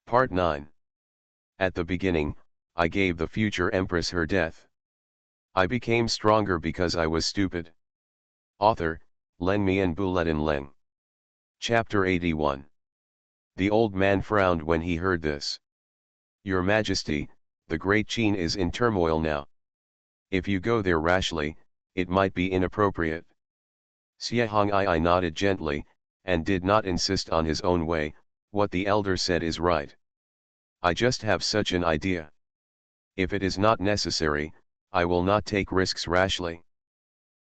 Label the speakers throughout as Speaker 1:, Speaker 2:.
Speaker 1: Part 9. At the beginning, I gave the future empress her death. I became stronger because I was stupid. Author, Len Mian Buletin Leng. Chapter 81. The old man frowned when he heard this. Your Majesty, the great Qin is in turmoil now. If you go there rashly, it might be inappropriate. Xuanhuan nodded gently, and did not insist on his own way. What the elder said is right. I just have such an idea. If it is not necessary, I will not take risks rashly.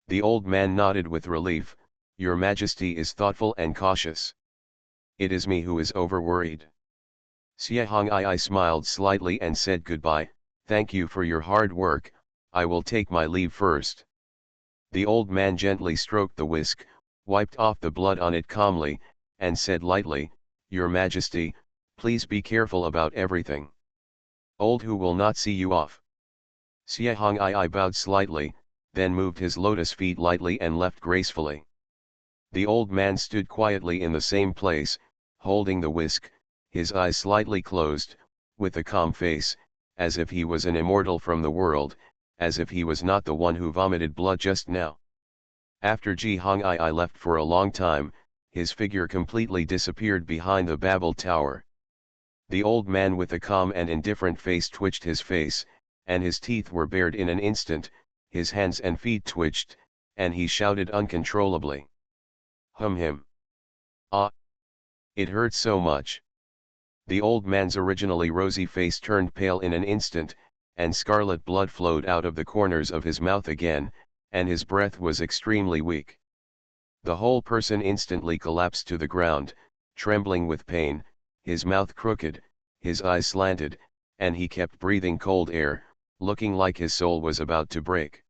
Speaker 1: The old man nodded with relief. Your Majesty is thoughtful and cautious. It is me who is overworried. Xuanhuan smiled slightly and said goodbye. Thank you for your hard work. I will take my leave first. The old man gently stroked the whisk, wiped off the blood on it calmly, and said lightly, Your Majesty, please be careful about everything. Old who will not see you off. Xuanhuan bowed slightly, then moved his lotus feet lightly and left gracefully. The old man stood quietly in the same place, holding the whisk, his eyes slightly closed, with a calm face, as if he was an immortal from the world, as if he was not the one who vomited blood just now. After Xuanhuan left for a long time, his figure completely disappeared behind the Babel Tower. The old man with a calm and indifferent face twitched his face, and his teeth were bared in an instant, his hands and feet twitched, and he shouted uncontrollably. Him. Ah! It hurt so much. The old man's originally rosy face turned pale in an instant, and scarlet blood flowed out of the corners of his mouth again, and his breath was extremely weak. The whole person instantly collapsed to the ground, trembling with pain, his mouth crooked, his eyes slanted, and he kept breathing cold air, looking like his soul was about to break.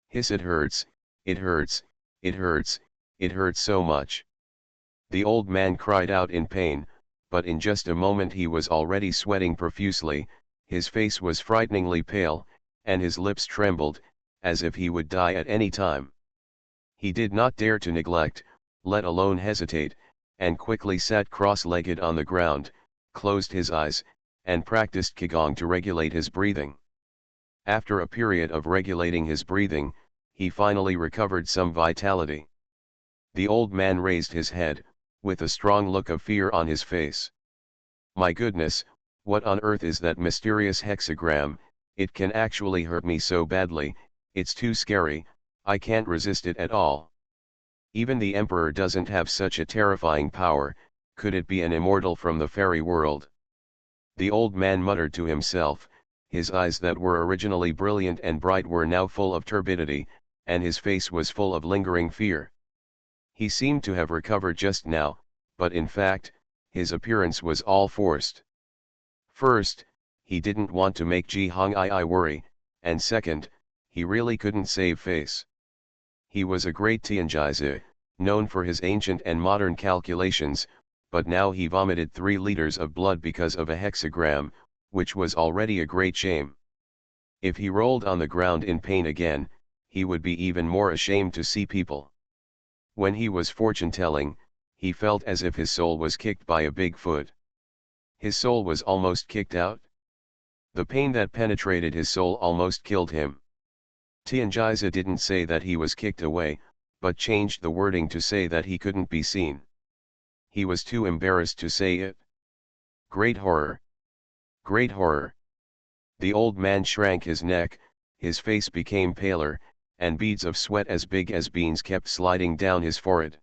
Speaker 1: Hiss, it hurts, it hurts, it hurts, it hurts so much. The old man cried out in pain, but in just a moment he was already sweating profusely, his face was frighteningly pale, and his lips trembled, as if he would die at any time. He did not dare to neglect, let alone hesitate, and quickly sat cross-legged on the ground, closed his eyes, and practiced Qigong to regulate his breathing. After a period of regulating his breathing, he finally recovered some vitality. The old man raised his head, with a strong look of fear on his face. My goodness, what on earth is that mysterious hexagram? It can actually hurt me so badly, it's too scary, I can't resist it at all. Even the emperor doesn't have such a terrifying power, could it be an immortal from the fairy world? The old man muttered to himself, his eyes that were originally brilliant and bright were now full of turbidity, and his face was full of lingering fear. He seemed to have recovered just now, but in fact, his appearance was all forced. First, he didn't want to make Xuanhuan worry, and second, he really couldn't save face. He was a great Tianjia, known for his ancient and modern calculations, but now he vomited 3 liters of blood because of a hexagram, which was already a great shame. If he rolled on the ground in pain again, he would be even more ashamed to see people. When he was fortune-telling, he felt as if his soul was kicked by a big foot. His soul was almost kicked out. The pain that penetrated his soul almost killed him. Tianjia didn't say that he was kicked away, but changed the wording to say that he couldn't be seen. He was too embarrassed to say it. Great horror! Great horror! The old man shrank his neck, his face became paler, and beads of sweat as big as beans kept sliding down his forehead.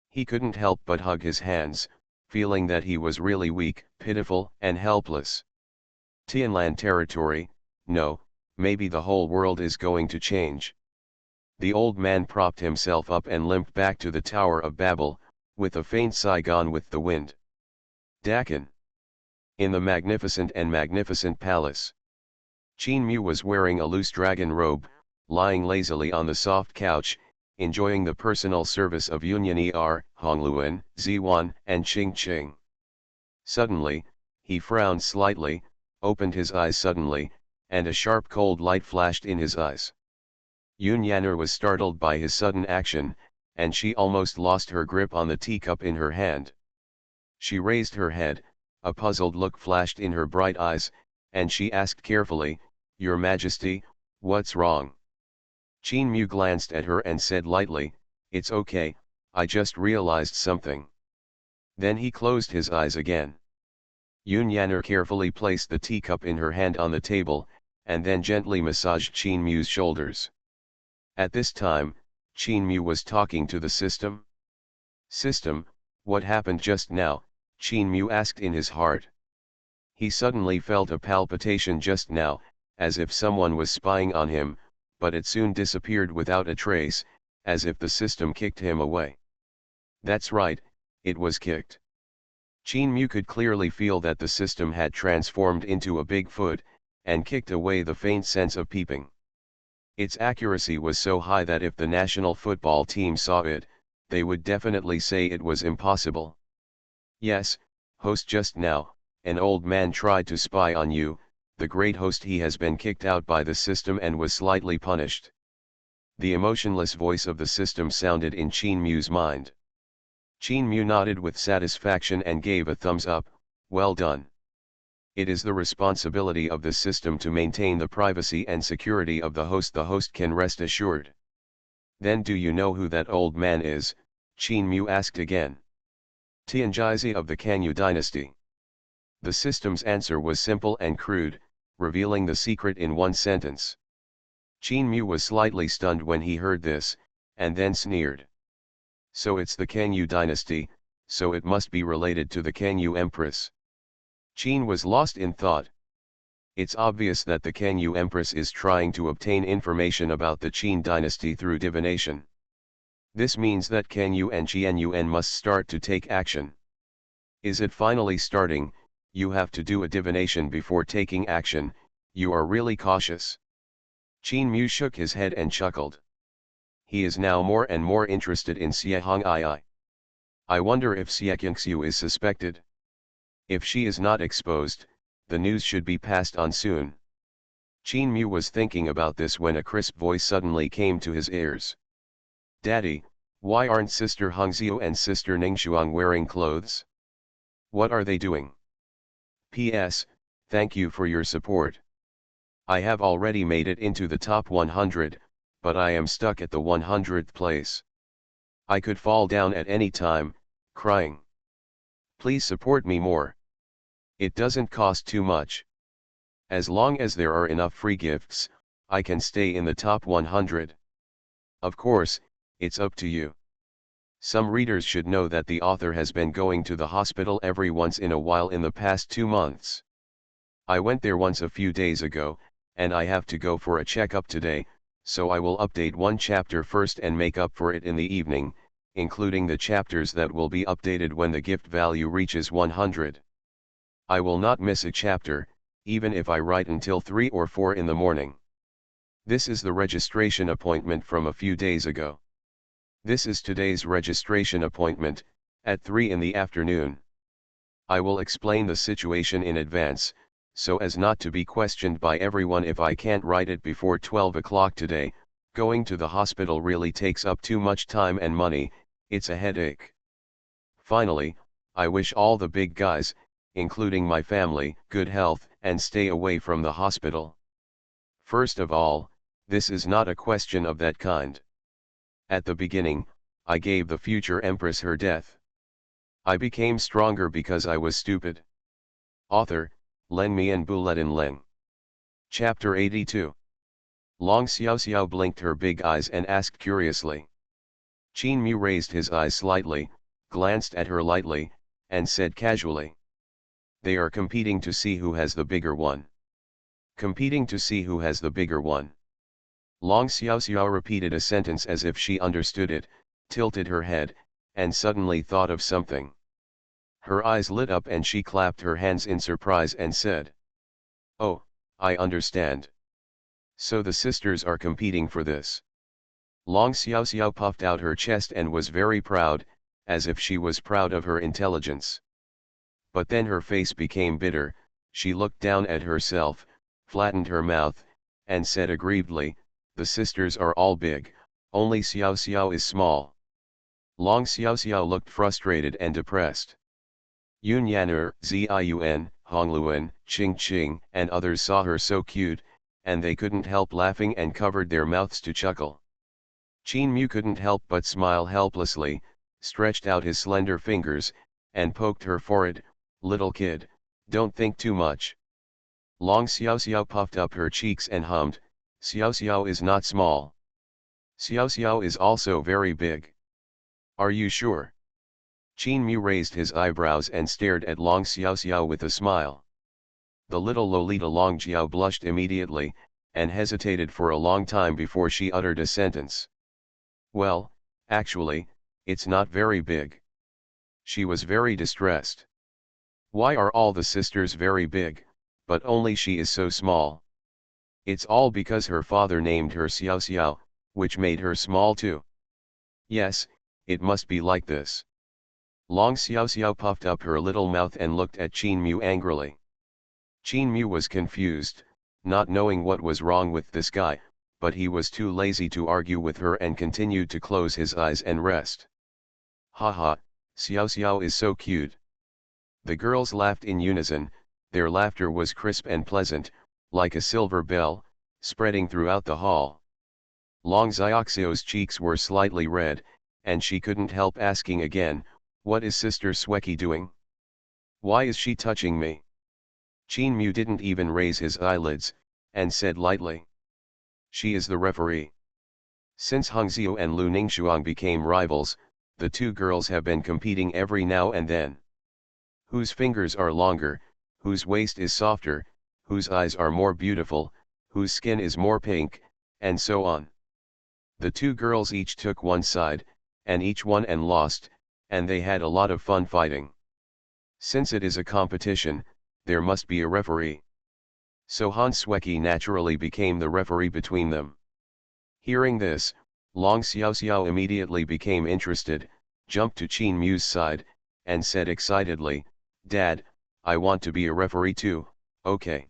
Speaker 1: He couldn't help but hug his hands, feeling that he was really weak, pitiful, and helpless. Tianlan territory, no, maybe the whole world is going to change. The old man propped himself up and limped back to the Tower of Babel, with a faint sigh gone with the wind. Dakin. In the magnificent palace. Qin Mu was wearing a loose dragon robe, lying lazily on the soft couch, enjoying the personal service of Yunyan Hongluan, Ziwan, and Qing. Suddenly, he frowned slightly, opened his eyes suddenly, and a sharp cold light flashed in his eyes. Yunyan was startled by his sudden action, and she almost lost her grip on the teacup in her hand. She raised her head, A puzzled look flashed in her bright eyes, and she asked carefully, "Your Majesty, what's wrong?" Qin Mu glanced at her and said lightly, "It's okay, I just realized something." Then he closed his eyes again. Yun Yanner carefully placed the teacup in her hand on the table, and then gently massaged Qin Mu's shoulders. At this time, Qin Mu was talking to the system. "System, what happened just now?" Qin Mu asked in his heart. He suddenly felt a palpitation just now, as if someone was spying on him, but it soon disappeared without a trace, as if the system kicked him away. That's right, it was kicked. Qin Mu could clearly feel that the system had transformed into a big foot, and kicked away the faint sense of peeping. Its accuracy was so high that if the national football team saw it, they would definitely say it was impossible. "Yes, host, just now, an old man tried to spy on you, the great host. He has been kicked out by the system and was slightly punished." The emotionless voice of the system sounded in Qin Mu's mind. Qin Mu nodded with satisfaction and gave a thumbs up, "Well done. It is the responsibility of the system to maintain the privacy and security of the host. The host can rest assured." "Then do you know who that old man is?" Qin Mu asked again. "Tianjizi of the Kanyu dynasty." The system's answer was simple and crude, revealing the secret in one sentence. Qin Mu was slightly stunned when he heard this, and then sneered. "So it's the Kanyu dynasty, so it must be related to the Kanyu empress." Qin was lost in thought. It's obvious that the Kanyu empress is trying to obtain information about the Qin dynasty through divination. This means that Kanyu and Qianyuan must start to take action. Is it finally starting? You have to do a divination before taking action. You are really cautious. Qin Mu shook his head and chuckled. He is now more and more interested in Xuanhuan. I wonder if Xuanhuan is suspected. If she is not exposed, the news should be passed on soon. Qin Mu was thinking about this when a crisp voice suddenly came to his ears. "Daddy, why aren't Sister Hongxiu and Sister Ningxuang wearing clothes? What are they doing? P.S. Thank you for your support. I have already made it into the top 100, but I am stuck at the 100th place. I could fall down at any time, crying. Please support me more. It doesn't cost too much. As long as there are enough free gifts, I can stay in the top 100. Of course, it's up to you." Some readers should know that the author has been going to the hospital every once in a while in the past 2 months. I went there once a few days ago, and I have to go for a checkup today, so I will update one chapter first and make up for it in the evening, including the chapters that will be updated when the gift value reaches 100. I will not miss a chapter, even if I write until 3 or 4 in the morning. This is the registration appointment from a few days ago. This is today's registration appointment, at 3 in the afternoon. I will explain the situation in advance, so as not to be questioned by everyone if I can't write it before 12 o'clock today. Going to the hospital really takes up too much time and money, it's a headache. Finally, I wish all the big guys, including my family, good health and stay away from the hospital. First of all, this is not a question of that kind. At the beginning, I gave the future empress her death. I became stronger because I was stupid. Author, Len Mian Bulletin Leng. Chapter 82. Long Xiao blinked her big eyes and asked curiously. Qin Mu raised his eyes slightly, glanced at her lightly, and said casually. They are competing to see who has the bigger one. Competing to see who has the bigger one. Long Xiao repeated a sentence as if she understood it, tilted her head, and suddenly thought of something. Her eyes lit up and she clapped her hands in surprise and said. "Oh, I understand. So the sisters are competing for this." Long Xiao puffed out her chest and was very proud, as if she was proud of her intelligence. But then her face became bitter, she looked down at herself, flattened her mouth, and said aggrievedly, "The sisters are all big, only Xiao is small." Long Xiao looked frustrated and depressed. Yunyaner, Ziun, Hongluan, Ching Ching, and others saw her so cute, and they couldn't help laughing and covered their mouths to chuckle. Qin Mu couldn't help but smile helplessly, stretched out his slender fingers, and poked her forehead. "Little kid, don't think too much." Long Xiao Xiao puffed up her cheeks and hummed, "Xiao Xiao is not small. Xiao Xiao is also very big." "Are you sure?" Qin Mu raised his eyebrows and stared at Long Xiao Xiao with a smile. The little Lolita Long Jiao blushed immediately, and hesitated for a long time before she uttered a sentence. "Well, actually, it's not very big." She was very distressed. Why are all the sisters very big, but only she is so small? It's all because her father named her Xiao Xiao, which made her small too. Yes, it must be like this. Long Xiao Xiao puffed up her little mouth and looked at Qin Mu angrily. Qin Mu was confused, not knowing what was wrong with this guy, but he was too lazy to argue with her and continued to close his eyes and rest. "Haha, Xiao Xiao is so cute." The girls laughed in unison. Their laughter was crisp and pleasant, like a silver bell, spreading throughout the hall. Long Xiaoxiu's cheeks were slightly red, and she couldn't help asking again, "What is Sister Sweki doing? Why is she touching me?" Qin Mu didn't even raise his eyelids, and said lightly, "She is the referee." Since Hongxiu and Lu Ningxuang became rivals, the two girls have been competing every now and then. Whose fingers are longer, whose waist is softer, whose eyes are more beautiful, whose skin is more pink, and so on. The two girls each took one side, and each won and lost, and they had a lot of fun fighting. Since it is a competition, there must be a referee. So Han Sweki naturally became the referee between them. Hearing this, Long Xiao Xiao immediately became interested, jumped to Qin Mu's side, and said excitedly, "Dad, I want to be a referee too, okay?"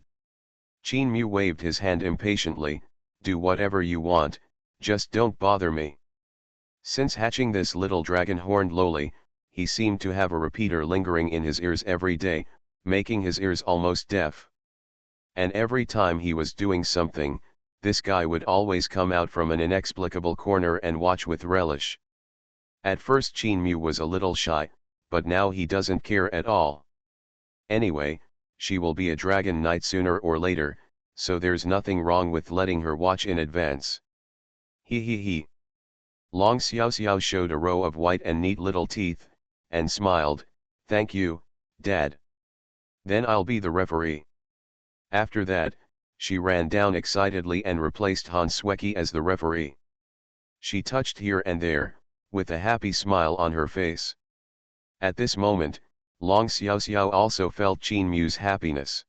Speaker 1: Qin Mu waved his hand impatiently, "Do whatever you want, just don't bother me." Since hatching this little dragon-horned loli, he seemed to have a repeater lingering in his ears every day, making his ears almost deaf. And every time he was doing something, this guy would always come out from an inexplicable corner and watch with relish. At first Qin Mu was a little shy, but now he doesn't care at all. Anyway, she will be a dragon knight sooner or later, so there's nothing wrong with letting her watch in advance. He. Long Xiao Xiao showed a row of white and neat little teeth, and smiled, "Thank you, Dad. Then I'll be the referee." After that, she ran down excitedly and replaced Han Sweki as the referee. She touched here and there, with a happy smile on her face. At this moment, Long Xiao Xiao also felt Qin Mu's happiness.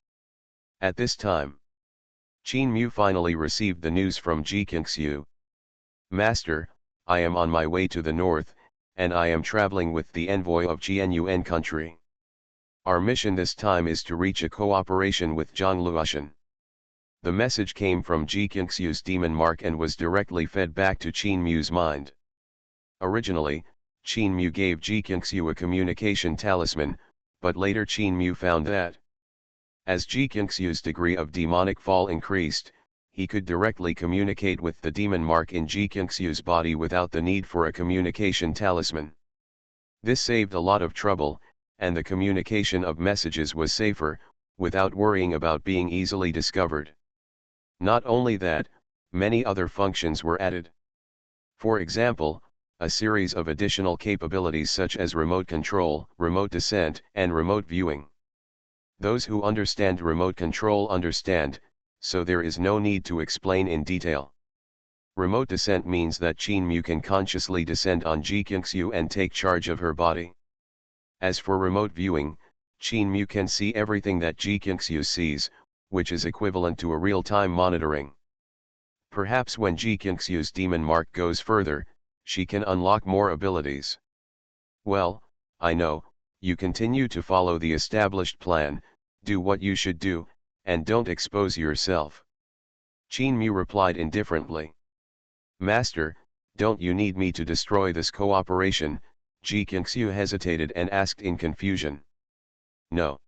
Speaker 1: At this time, Qin Mu finally received the news from Ji Qingxiu. "Master, I am on my way to the north, and I am traveling with the envoy of Qianyuan country. Our mission this time is to reach a cooperation with Zhang Luoshan." The message came from Ji Qingxiu's demon mark and was directly fed back to Qin Mu's mind. Originally, Qin Mu gave Ji Qingxiu a communication talisman, but later Qin Mu found that, as Ji Qingxiu's degree of demonic fall increased, he could directly communicate with the demon mark in Ji Qingxiu's body without the need for a communication talisman. This saved a lot of trouble, and the communication of messages was safer, without worrying about being easily discovered. Not only that, many other functions were added. For example, a series of additional capabilities such as remote control, remote descent, and remote viewing. Those who understand remote control understand, so there is no need to explain in detail. Remote descent means that Qin Mu can consciously descend on Ji Qingxiu and take charge of her body. As for remote viewing, Qin Mu can see everything that Ji Qingxiu sees, which is equivalent to a real-time monitoring. Perhaps when Ji Qingxiu's demon mark goes further, she can unlock more abilities. Well, I know, you continue to follow the established plan, do what you should do, and don't expose yourself. Qin Mu replied indifferently. "Master, don't you need me to destroy this cooperation?" Ji Qingxiu hesitated and asked in confusion. No.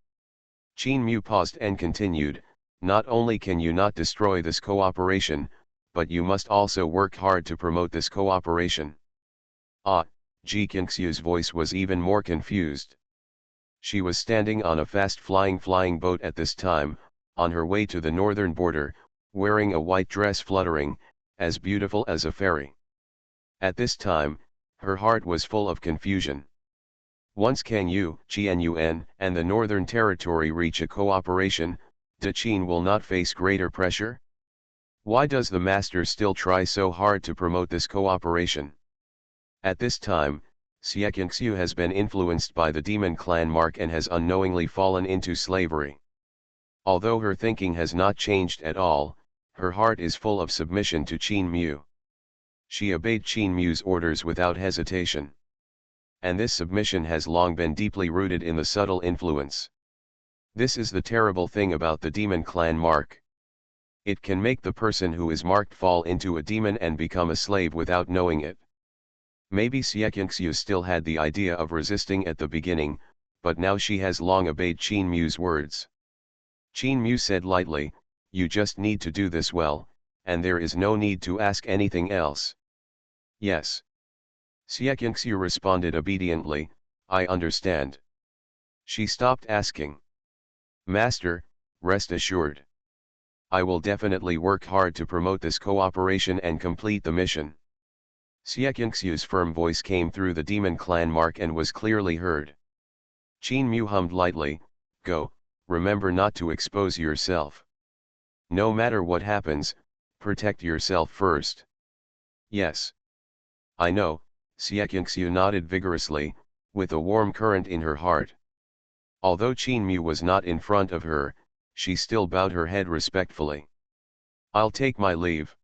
Speaker 1: Qin Mu paused and continued, not only can you not destroy this cooperation, but you must also work hard to promote this cooperation. Ah, Ji Qingxiu's voice was even more confused. She was standing on a fast flying boat at this time, on her way to the northern border, wearing a white dress fluttering, as beautiful as a fairy. At this time, her heart was full of confusion. Once Can Yu, Xuanhuan, and the Northern Territory reach a cooperation, De Qin will not face greater pressure? Why does the master still try so hard to promote this cooperation? At this time, Xie Qingxiu has been influenced by the demon clan mark and has unknowingly fallen into slavery. Although her thinking has not changed at all, her heart is full of submission to Qin Mu. She obeyed Qin Mu's orders without hesitation. And this submission has long been deeply rooted in the subtle influence. This is the terrible thing about the demon clan mark. It can make the person who is marked fall into a demon and become a slave without knowing it. Maybe Xie Qingxiu still had the idea of resisting at the beginning, but now she has long obeyed Qin Mu's words. Qin Mu said lightly, "You just need to do this well, and there is no need to ask anything else." Yes. Xie Qingxiu responded obediently, "I understand." She stopped asking. "Master, rest assured. I will definitely work hard to promote this cooperation and complete the mission." Xie Qingxiu's firm voice came through the demon clan mark and was clearly heard. Qin Mu hummed lightly, "Go, remember not to expose yourself. No matter what happens, protect yourself first." "Yes. I know," Xie Qingxiu nodded vigorously, with a warm current in her heart. Although Qin Mu was not in front of her, she still bowed her head respectfully. "I'll take my leave."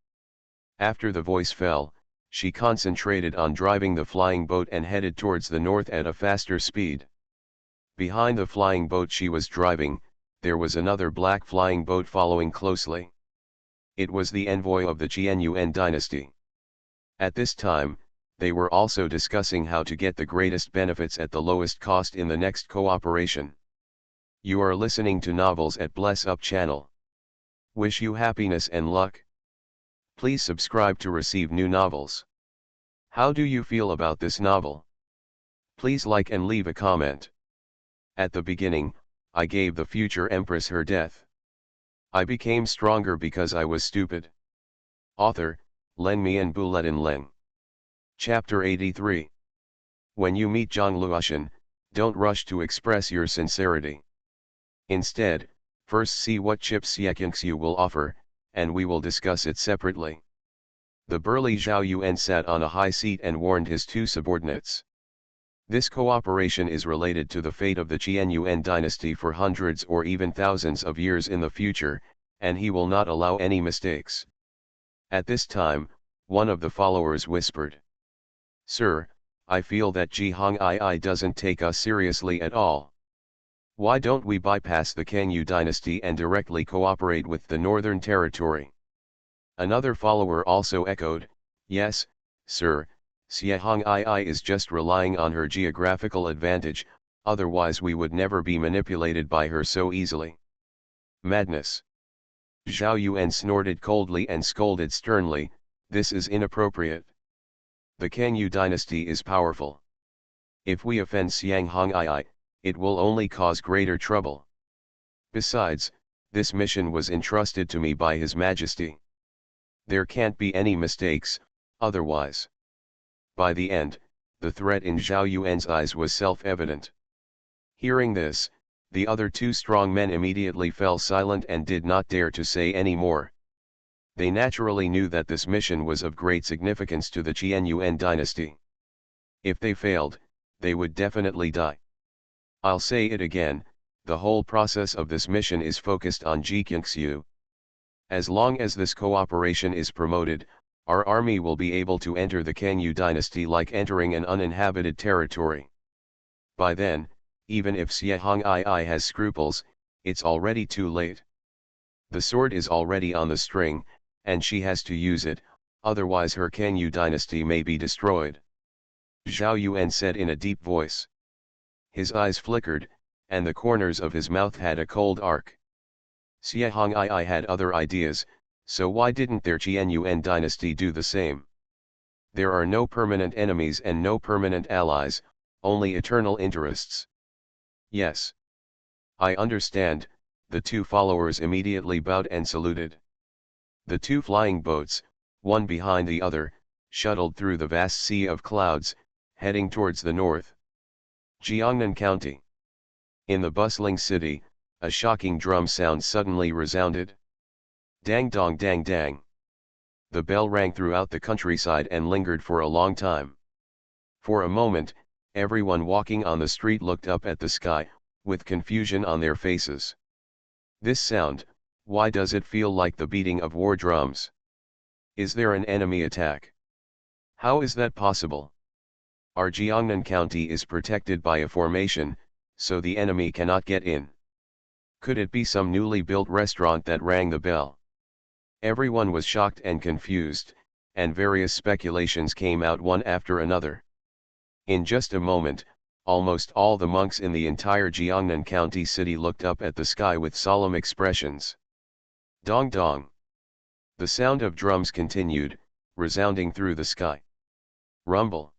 Speaker 1: After the voice fell, she concentrated on driving the flying boat and headed towards the north at a faster speed. Behind the flying boat she was driving, there was another black flying boat following closely. It was the envoy of the Xuanhuan dynasty. At this time, they were also discussing how to get the greatest benefits at the lowest cost in the next cooperation. You are listening to Novels at Bless Up channel. Wish you happiness and luck. Please subscribe to receive new novels. How do you feel about this novel? Please like and leave a comment. At the beginning, I gave the future empress her death. I became stronger because I was stupid. Author, Len Mian Buletin Leng. Chapter 83. When you meet Zhang Luoshan, don't rush to express your sincerity. Instead, first see what chips Xie Qingxiu will offer, and we will discuss it separately. The burly Zhao Yuan sat on a high seat and warned his two subordinates. This cooperation is related to the fate of the Xuanhuan dynasty for hundreds or even thousands of years in the future, and he will not allow any mistakes. At this time, one of the followers whispered, "Sir, I feel that Ji Hongii doesn't take us seriously at all. Why don't we bypass the Kangyu dynasty and directly cooperate with the Northern Territory?" Another follower also echoed, "Yes, sir, Xie Hongii is just relying on her geographical advantage, otherwise we would never be manipulated by her so easily." Madness. Zhao Yuan snorted coldly and scolded sternly, "This is inappropriate. The Kangyu dynasty is powerful. If we offend Xiang Hongii, it will only cause greater trouble. Besides, this mission was entrusted to me by His Majesty. There can't be any mistakes, otherwise." By the end, the threat in Zhao Yuan's eyes was self-evident. Hearing this, the other two strong men immediately fell silent and did not dare to say any more. They naturally knew that this mission was of great significance to the Xuanhuan dynasty. If they failed, they would definitely die. I'll say it again, the whole process of this mission is focused on Ji Qingxiu. As long as this cooperation is promoted, our army will be able to enter the Kangyu dynasty like entering an uninhabited territory. By then, even if Xie Hongii has scruples, it's already too late. The sword is already on the string, and she has to use it, otherwise her Kangyu dynasty may be destroyed. Zhao Yuan said in a deep voice. His eyes flickered, and the corners of his mouth had a cold arc. Xuanhuan had other ideas, so why didn't their Xuanhuan dynasty do the same? There are no permanent enemies and no permanent allies, only eternal interests. Yes. I understand, the two followers immediately bowed and saluted. The two flying boats, one behind the other, shuttled through the vast sea of clouds, heading towards the north. Jiangnan County. In the bustling city, a shocking drum sound suddenly resounded. Dang dong dang dang. The bell rang throughout the countryside and lingered for a long time. For a moment, everyone walking on the street looked up at the sky, with confusion on their faces. This sound, why does it feel like the beating of war drums? Is there an enemy attack? How is that possible? Our Jiangnan County is protected by a formation, so the enemy cannot get in. Could it be some newly built restaurant that rang the bell? Everyone was shocked and confused, and various speculations came out one after another. In just a moment, almost all the monks in the entire Jiangnan County city looked up at the sky with solemn expressions. Dong dong. The sound of drums continued, resounding through the sky. Rumble.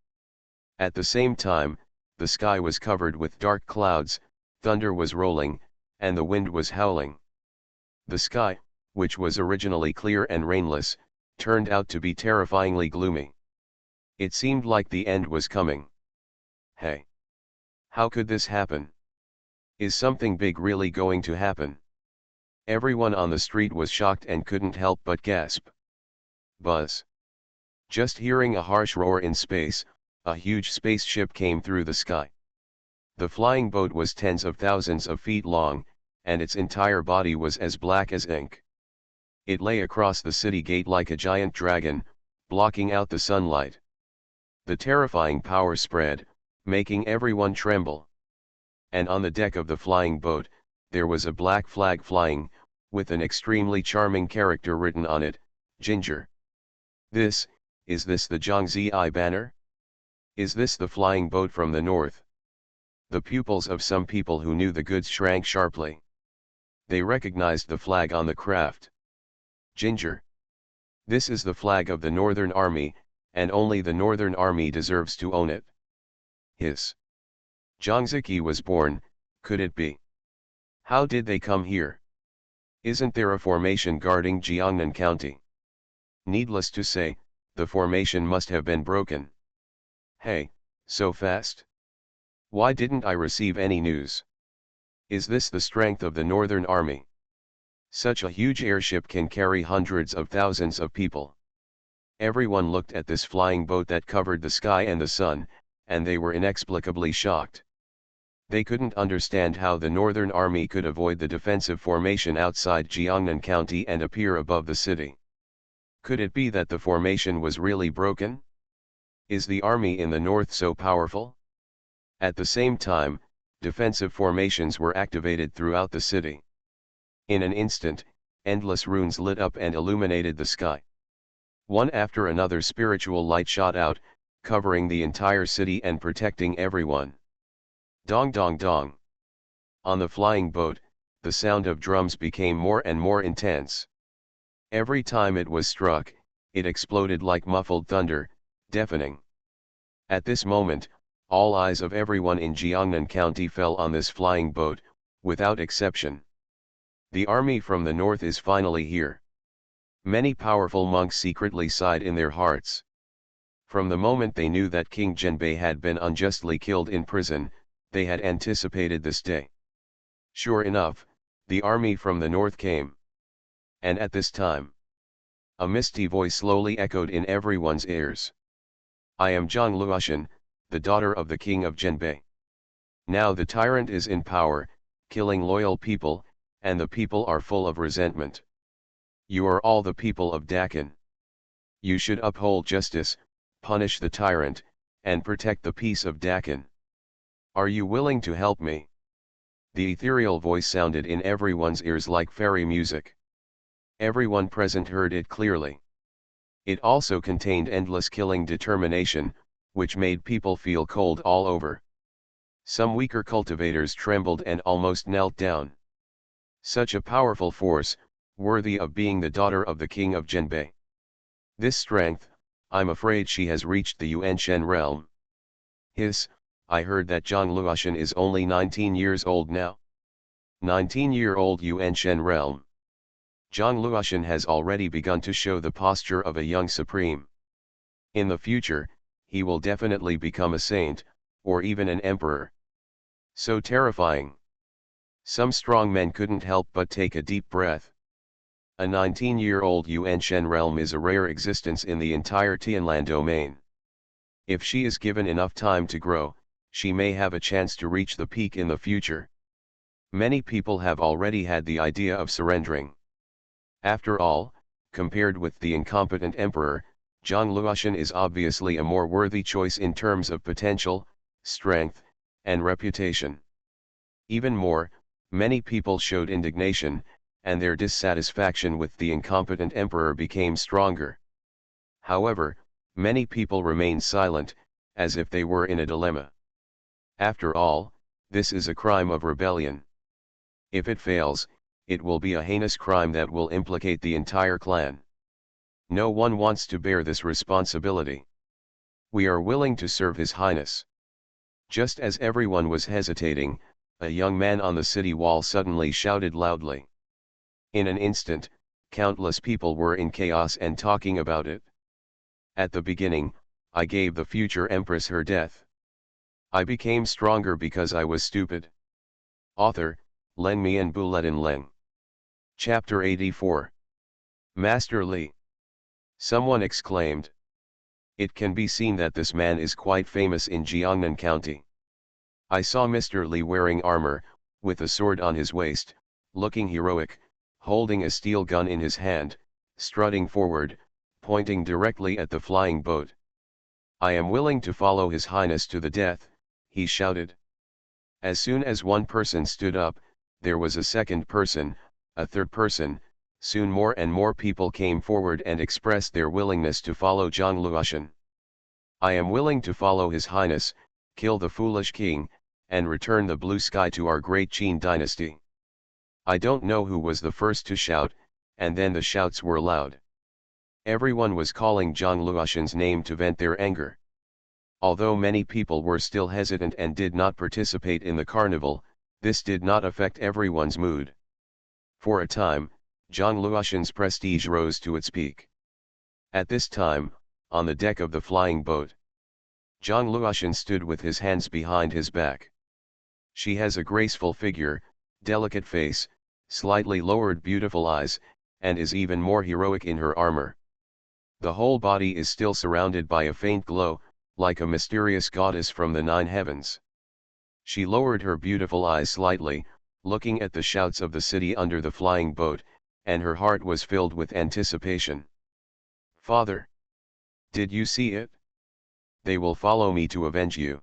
Speaker 1: At the same time, the sky was covered with dark clouds, thunder was rolling, and the wind was howling. The sky, which was originally clear and rainless, turned out to be terrifyingly gloomy. It seemed like the end was coming. Hey! How could this happen? Is something big really going to happen? Everyone on the street was shocked and couldn't help but gasp. Buzz. Just hearing a harsh roar in space, a huge spaceship came through the sky. The flying boat was tens of thousands of feet long, and its entire body was as black as ink. It lay across the city gate like a giant dragon, blocking out the sunlight. The terrifying power spread, making everyone tremble. And on the deck of the flying boat, there was a black flag flying, with an extremely charming character written on it, Ginger. Is this the Zhangzi banner? Is this the flying boat from the north? The pupils of some people who knew the goods shrank sharply. They recognized the flag on the craft. Ginger. This is the flag of the Northern Army, and only the Northern Army deserves to own it. Hiss. Zhangzi was born, could it be? How did they come here? Isn't there a formation guarding Jiangnan County? Needless to say, the formation must have been broken. Hey, so fast? Why didn't I receive any news? Is this the strength of the Northern Army? Such a huge airship can carry hundreds of thousands of people. Everyone looked at this flying boat that covered the sky and the sun, and they were inexplicably shocked. They couldn't understand how the Northern Army could avoid the defensive formation outside Jiangnan County and appear above the city. Could it be that the formation was really broken? Is the army in the north so powerful? At the same time, defensive formations were activated throughout the city. In an instant, endless runes lit up and illuminated the sky. One after another spiritual light shot out, covering the entire city and protecting everyone. Dong dong dong. On the flying boat, the sound of drums became more and more intense. Every time it was struck, it exploded like muffled thunder, deafening. At this moment, all eyes of everyone in Jiangnan County fell on this flying boat, without exception. The army from the north is finally here. Many powerful monks secretly sighed in their hearts. From the moment they knew that King Zhenbei had been unjustly killed in prison, they had anticipated this day. Sure enough, the army from the north came. And at this time, a misty voice slowly echoed in everyone's ears. I am Zhang Luoshan, the daughter of the king of Zhenbei. Now the tyrant is in power, killing loyal people, and the people are full of resentment. You are all the people of Dakin. You should uphold justice, punish the tyrant, and protect the peace of Dakin. Are you willing to help me? The ethereal voice sounded in everyone's ears like fairy music. Everyone present heard it clearly. It also contained endless killing determination, which made people feel cold all over. Some weaker cultivators trembled and almost knelt down. Such a powerful force, worthy of being the daughter of the king of Zhenbei. This strength, I'm afraid she has reached the Yuanshen realm. I heard that Zhang Luoshan is only 19 years old now. 19-year-old Yuanshen realm. Zhang Luoshan has already begun to show the posture of a young supreme. In the future, he will definitely become a saint, or even an emperor. So terrifying. Some strong men couldn't help but take a deep breath. A 19-year-old Yuanshen realm is a rare existence in the entire Tianlan domain. If she is given enough time to grow, she may have a chance to reach the peak in the future. Many people have already had the idea of surrendering. After all, compared with the incompetent emperor, Zhang Luoshan is obviously a more worthy choice in terms of potential, strength, and reputation. Even more, many people showed indignation, and their dissatisfaction with the incompetent emperor became stronger. However, many people remained silent, as if they were in a dilemma. After all, this is a crime of rebellion. If it fails, it will be a heinous crime that will implicate the entire clan. No one wants to bear this responsibility. We are willing to serve His Highness. Just as everyone was hesitating, a young man on the city wall suddenly shouted loudly. In an instant, countless people were in chaos and talking about it. At the beginning, I gave the future empress her death. I became stronger because I was stupid. Author, Len Mian Buletin Leng. Chapter 84. Master Li. Someone exclaimed. It can be seen that this man is quite famous in Jiangnan County. I saw Mr. Li wearing armor, with a sword on his waist, looking heroic, holding a steel gun in his hand, strutting forward, pointing directly at the flying boat. I am willing to follow His Highness to the death, he shouted. As soon as one person stood up, there was a second person, a third person. Soon more and more people came forward and expressed their willingness to follow Zhang Luoshan. I am willing to follow His Highness, kill the foolish king, and return the blue sky to our great Qin dynasty. I don't know who was the first to shout, and then the shouts were loud. Everyone was calling Zhang Luoshan's name to vent their anger. Although many people were still hesitant and did not participate in the carnival, this did not affect everyone's mood. For a time, Zhang Luoshan's prestige rose to its peak. At this time, on the deck of the flying boat, Zhang Luoshan stood with his hands behind his back. She has a graceful figure, delicate face, slightly lowered beautiful eyes, and is even more heroic in her armor. The whole body is still surrounded by a faint glow, like a mysterious goddess from the 9 heavens. She lowered her beautiful eyes slightly, looking at the shouts of the city under the flying boat, and her heart was filled with anticipation. Father! Did you see it? They will follow me to avenge you.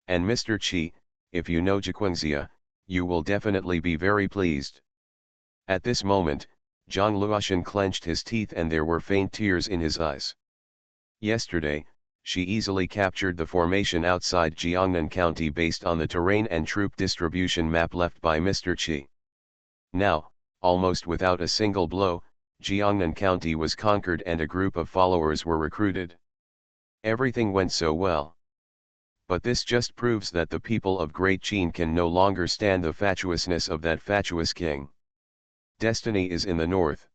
Speaker 1: And Mr. Qi, if you know Jiquangxia, you will definitely be very pleased. At this moment, Zhang Luoshan clenched his teeth and there were faint tears in his eyes. Yesterday, she easily captured the formation outside Jiangnan County based on the terrain and troop distribution map left by Mr. Qi. Now, almost without a single blow, Jiangnan County was conquered and a group of followers were recruited. Everything went so well. But this just proves that the people of Great Qin can no longer stand the fatuousness of that fatuous king. Destiny is in the north.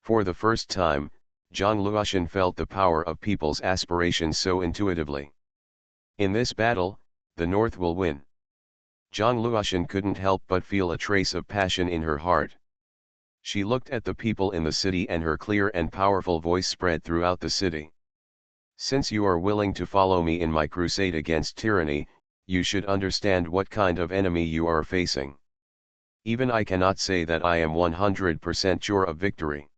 Speaker 1: For the first time, Zhang Luoshan felt the power of people's aspirations so intuitively. In this battle, the north will win. Zhang Luoshan couldn't help but feel a trace of passion in her heart. She looked at the people in the city and her clear and powerful voice spread throughout the city. Since you are willing to follow me in my crusade against tyranny, you should understand what kind of enemy you are facing. Even I cannot say that I am 100% sure of victory.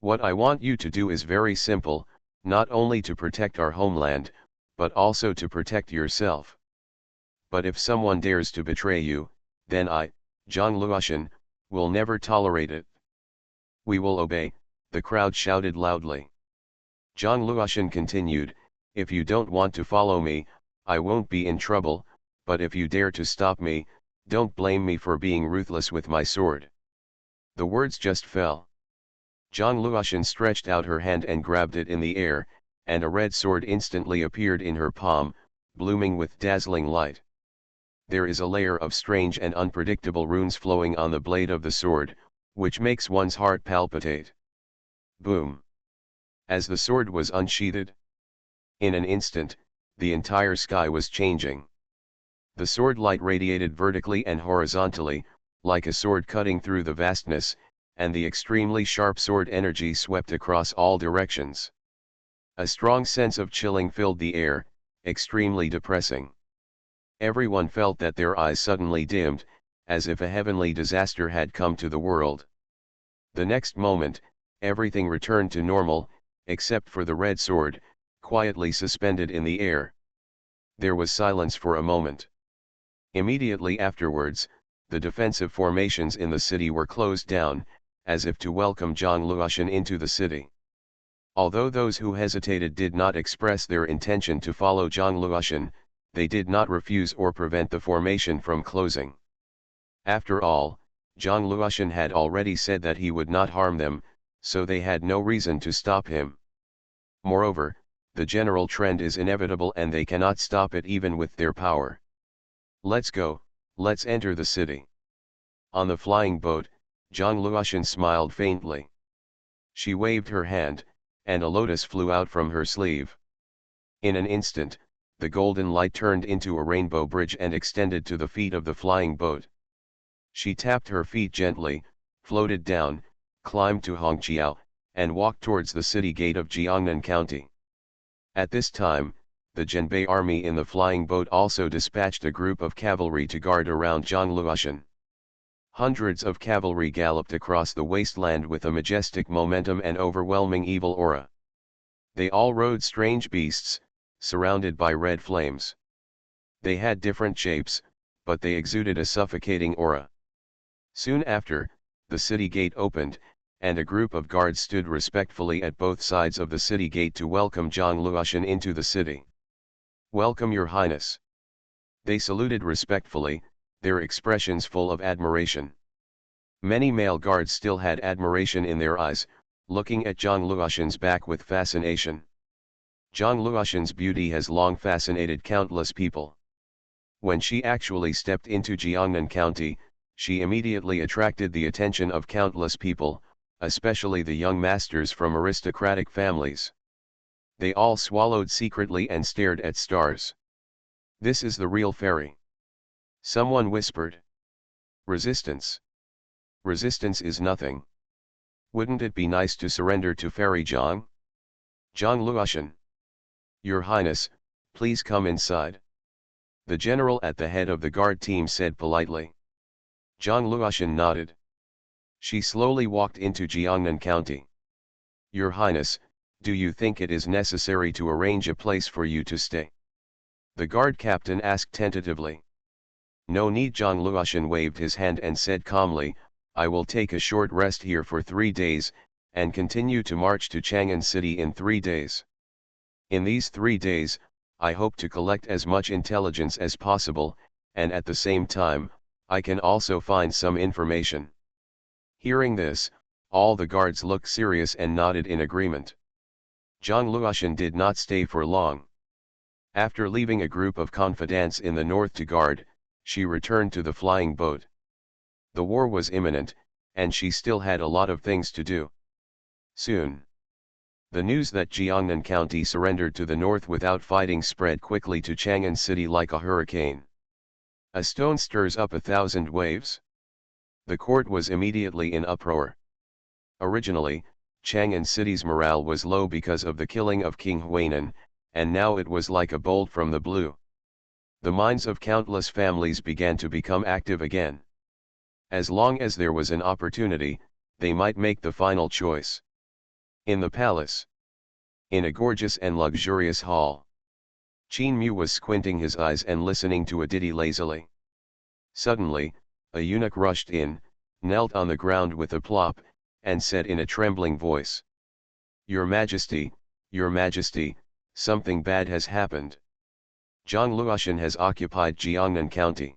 Speaker 1: What I want you to do is very simple, not only to protect our homeland, but also to protect yourself. But if someone dares to betray you, then I, Zhang Luoshan, will never tolerate it. We will obey, the crowd shouted loudly. Zhang Luoshan continued, if you don't want to follow me, I won't be in trouble, but if you dare to stop me, don't blame me for being ruthless with my sword." The words just fell. Zhang Luoshan stretched out her hand and grabbed it in the air, and a red sword instantly appeared in her palm, blooming with dazzling light. There is a layer of strange and unpredictable runes flowing on the blade of the sword, which makes one's heart palpitate. Boom! As the sword was unsheathed, in an instant, the entire sky was changing. The sword light radiated vertically and horizontally, like a sword cutting through the vastness, and the extremely sharp sword energy swept across all directions. A strong sense of chilling filled the air, extremely depressing. Everyone felt that their eyes suddenly dimmed, as if a heavenly disaster had come to the world. The next moment, everything returned to normal, except for the red sword, quietly suspended in the air. There was silence for a moment. Immediately afterwards, the defensive formations in the city were closed down, as if to welcome Zhang Luoshan into the city. Although those who hesitated did not express their intention to follow Zhang Luoshan, they did not refuse or prevent the formation from closing. After all, Zhang Luoshan had already said that he would not harm them, so they had no reason to stop him. Moreover, the general trend is inevitable and they cannot stop it even with their power. "Let's go, let's enter the city." On the flying boat, Zhang Luoshan smiled faintly. She waved her hand, and a lotus flew out from her sleeve. In an instant, the golden light turned into a rainbow bridge and extended to the feet of the flying boat. She tapped her feet gently, floated down, climbed to Hongqiao, and walked towards the city gate of Jiangnan County. At this time, the Zhenbei army in the flying boat also dispatched a group of cavalry to guard around Zhang Luoshan. Hundreds of cavalry galloped across the wasteland with a majestic momentum and overwhelming evil aura. They all rode strange beasts, surrounded by red flames. They had different shapes, but they exuded a suffocating aura. Soon after, the city gate opened, and a group of guards stood respectfully at both sides of the city gate to welcome Zhang Luoshan into the city. "Welcome, Your Highness." They saluted respectfully, their expressions full of admiration. Many male guards still had admiration in their eyes, looking at Zhang Luoshan's back with fascination. Zhang Luoshan's beauty has long fascinated countless people. When she actually stepped into Jiangnan County, she immediately attracted the attention of countless people, especially the young masters from aristocratic families. They all swallowed secretly and stared at stars. "This is the real fairy," someone whispered. "Resistance. Resistance is nothing. Wouldn't it be nice to surrender to Fairy Zhang?" "Zhang Luoshan. Your Highness, please come inside," the general at the head of the guard team said politely. Zhang Luoshan nodded. She slowly walked into Jiangnan County. "Your Highness, do you think it is necessary to arrange a place for you to stay?" the guard captain asked tentatively. "No need." Zhang Luoshan waved his hand and said calmly, "I will take a short rest here for 3 days, and continue to march to Chang'an City in 3 days. In these 3 days, I hope to collect as much intelligence as possible, and at the same time, I can also find some information." Hearing this, all the guards looked serious and nodded in agreement. Zhang Luoshan did not stay for long. After leaving a group of confidants in the north to guard, she returned to the flying boat. The war was imminent, and she still had a lot of things to do. Soon, the news that Jiangnan County surrendered to the north without fighting spread quickly to Chang'an City like a hurricane. A stone stirs up 1,000 waves. The court was immediately in uproar. Originally, Chang'an City's morale was low because of the killing of King Huainan, and now it was like a bolt from the blue. The minds of countless families began to become active again. As long as there was an opportunity, they might make the final choice. In the palace, in a gorgeous and luxurious hall, Qin Mu was squinting his eyes and listening to a ditty lazily. Suddenly, a eunuch rushed in, knelt on the ground with a plop, and said in a trembling voice, Your Majesty, something bad has happened." Zhang has occupied Jiangnan County.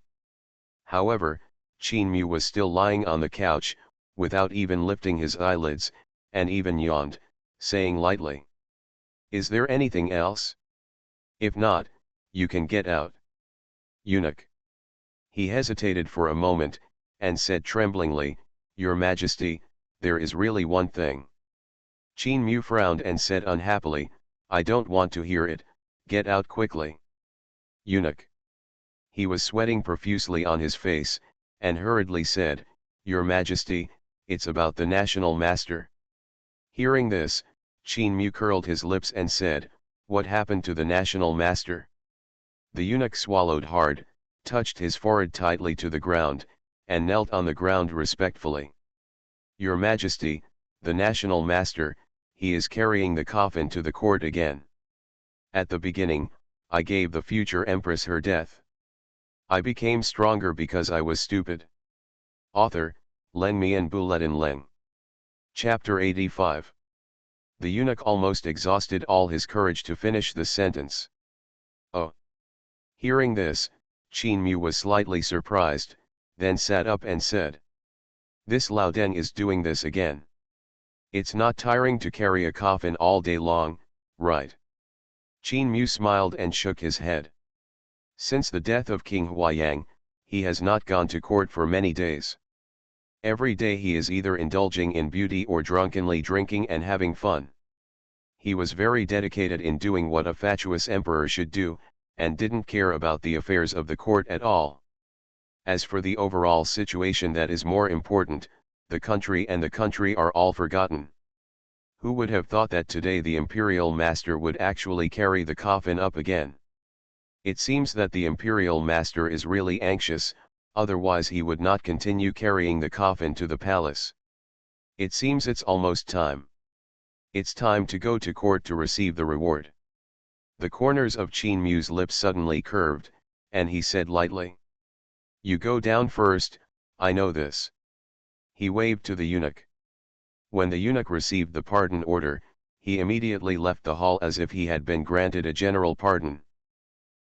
Speaker 1: However, Qin Mu was still lying on the couch, without even lifting his eyelids, and even yawned, saying lightly, "Is there anything else? If not, you can get out." Eunuch. He hesitated for a moment, and said tremblingly, "Your Majesty, there is really one thing." Qin Mu frowned and said unhappily, "I don't want to hear it, get out quickly." Eunuch. He was sweating profusely on his face, and hurriedly said, "Your Majesty, it's about the national master." Hearing this, Qin Mu curled his lips and said, "What happened to the national master?" The eunuch swallowed hard, touched his forehead tightly to the ground, and knelt on the ground respectfully. "Your Majesty, the national master, he is carrying the coffin to the court again. At the beginning, I gave the future empress her death. I became stronger because I was stupid." Author, Len Mian Buletin Leng. Chapter 85. The eunuch almost exhausted all his courage to finish the sentence. "Oh." Hearing this, Qin Mu was slightly surprised, then sat up and said, "This Lao Deng is doing this again. It's not tiring to carry a coffin all day long, right?" Qin Mu smiled and shook his head. Since the death of King Huayang, he has not gone to court for many days. Every day he is either indulging in beauty or drunkenly drinking and having fun. He was very dedicated in doing what a fatuous emperor should do, and didn't care about the affairs of the court at all. As for the overall situation that is more important, the country and the country are all forgotten. Who would have thought that today the imperial master would actually carry the coffin up again? It seems that the imperial master is really anxious, otherwise he would not continue carrying the coffin to the palace. It seems it's almost time. It's time to go to court to receive the reward. The corners of Qin Mu's lips suddenly curved, and he said lightly, "You go down first, I know this." He waved to the eunuch. When the eunuch received the pardon order, he immediately left the hall as if he had been granted a general pardon.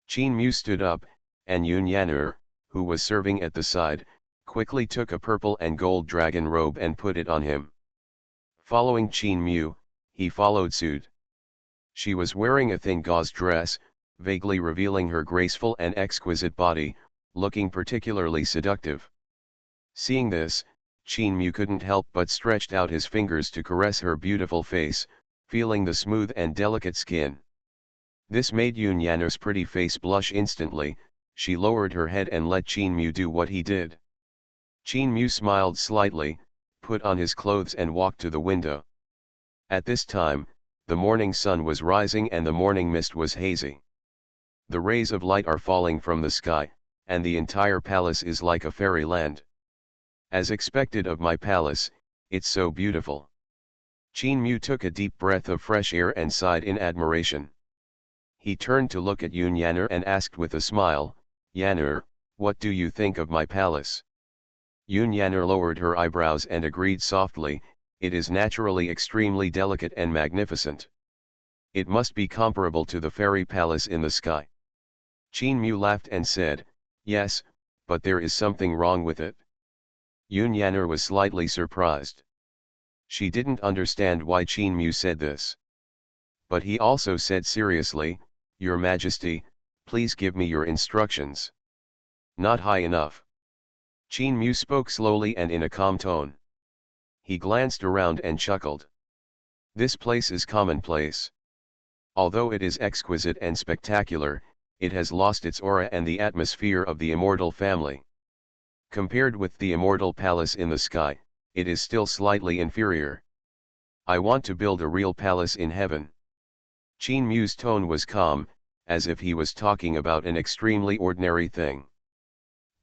Speaker 1: Qin Mu stood up, and Yun Yan'er, who was serving at the side, quickly took a purple and gold dragon robe and put it on him. Following Qin Mu, he followed suit. She was wearing a thin gauze dress, vaguely revealing her graceful and exquisite body, looking particularly seductive. Seeing this, Qin Mu couldn't help but stretched out his fingers to caress her beautiful face, feeling the smooth and delicate skin. This made Yun Yan'er's pretty face blush instantly. She lowered her head and let Qin Mu do what he did. Qin Mu smiled slightly, put on his clothes and walked to the window. At this time, the morning sun was rising and the morning mist was hazy. The rays of light are falling from the sky, and the entire palace is like a fairyland. As expected of my palace, it's so beautiful. Qin Mu took a deep breath of fresh air and sighed in admiration. He turned to look at Yun Yan'er and asked with a smile, "Yan'er, what do you think of my palace?" Yun Yan'er lowered her eyebrows and agreed softly, "It is naturally extremely delicate and magnificent. It must be comparable to the fairy palace in the sky." Qin Mu laughed and said, "Yes, but there is something wrong with it." Yun Yan'er was slightly surprised. She didn't understand why Qin Mu said this. But he also said seriously, "Your Majesty, please give me your instructions." "Not high enough." Qin Mu spoke slowly and in a calm tone. He glanced around and chuckled. "This place is commonplace. Although it is exquisite and spectacular, it has lost its aura and the atmosphere of the immortal family. Compared with the immortal palace in the sky, it is still slightly inferior. I want to build a real palace in heaven." Qin Mu's tone was calm, as if he was talking about an extremely ordinary thing.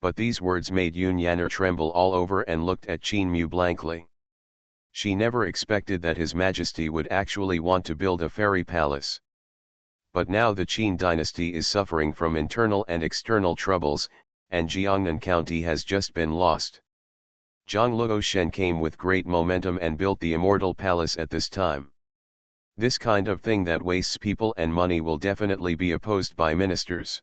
Speaker 1: But these words made Yun Yan'er tremble all over and looked at Qin Mu blankly. She never expected that His Majesty would actually want to build a fairy palace. But now the Qin dynasty is suffering from internal and external troubles, and Jiangnan County has just been lost. Zhang Luoshen came with great momentum and built the immortal palace at this time. This kind of thing that wastes people and money will definitely be opposed by ministers.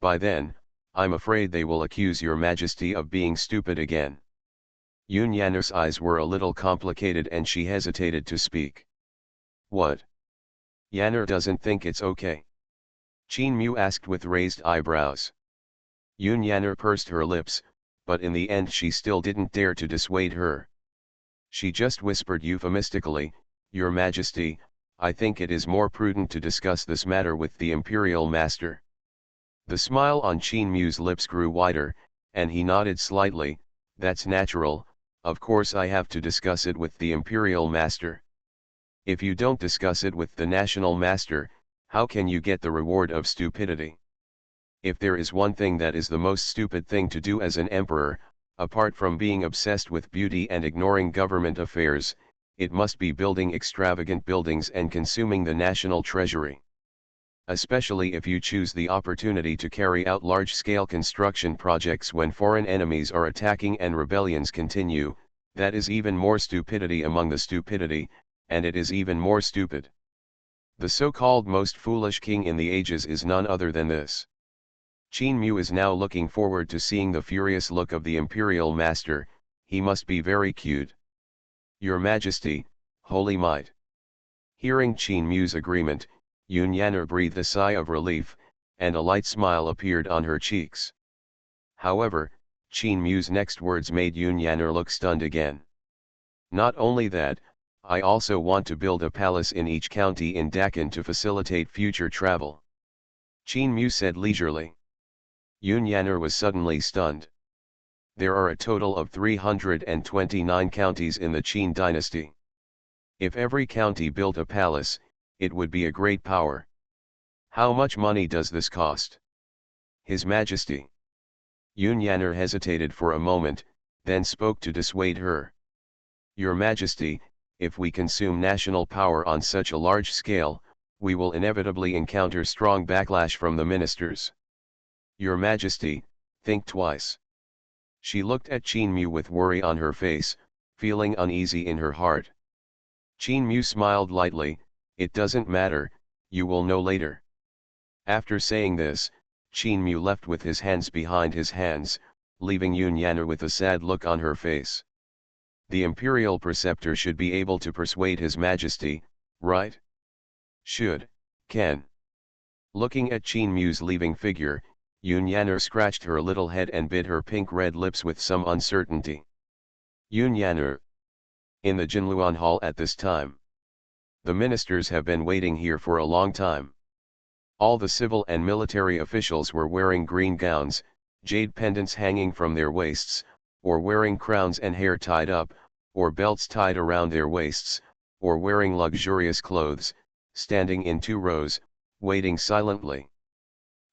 Speaker 1: By then, I'm afraid they will accuse your majesty of being stupid again. Yunyan's eyes were a little complicated and she hesitated to speak. What? Yanner doesn't think it's okay? Qin Mu asked with raised eyebrows. Yunyanner pursed her lips, but in the end she still didn't dare to dissuade her. She just whispered euphemistically, Your Majesty, I think it is more prudent to discuss this matter with the Imperial Master. The smile on Qin Mu's lips grew wider, and he nodded slightly. That's natural, of course I have to discuss it with the Imperial Master. If you don't discuss it with the National Master, how can you get the reward of stupidity? If there is one thing that is the most stupid thing to do as an emperor, apart from being obsessed with beauty and ignoring government affairs, it must be building extravagant buildings and consuming the national treasury. Especially if you choose the opportunity to carry out large-scale construction projects when foreign enemies are attacking and rebellions continue, that is even more stupidity among the stupidity, and it is even more stupid. The so-called most foolish king in the ages is none other than this. Qin Mu is now looking forward to seeing the furious look of the Imperial Master. He must be very cute. Your Majesty, Holy Might. Hearing Qin Mu's agreement, Yunyanner breathed a sigh of relief, and a light smile appeared on her cheeks. However, Qin Mu's next words made Yunyanner look stunned again. Not only that, I also want to build a palace in each county in Dakan to facilitate future travel. Qin Mu said leisurely. Yunyanner was suddenly stunned. There are a total of 329 counties in the Qin dynasty. If every county built a palace, it would be a great power. How much money does this cost? His Majesty. Yunyanner hesitated for a moment, then spoke to dissuade her. Your Majesty, if we consume national power on such a large scale, we will inevitably encounter strong backlash from the ministers. Your Majesty, think twice. She looked at Qin Mu with worry on her face, feeling uneasy in her heart. Qin Mu smiled lightly, It doesn't matter, you will know later. After saying this, Qin Mu left with his hands behind his hands, leaving Yunyanner with a sad look on her face. The Imperial Preceptor should be able to persuade His Majesty, right? Should, can. Looking at Qin Mu's leaving figure, Yunyanner scratched her little head and bit her pink-red lips with some uncertainty. Yunyanner. In the Xuanhuan Hall at this time. The ministers have been waiting here for a long time. All the civil and military officials were wearing green gowns, jade pendants hanging from their waists, or wearing crowns and hair tied up, or belts tied around their waists, or wearing luxurious clothes, standing in 2 rows, waiting silently.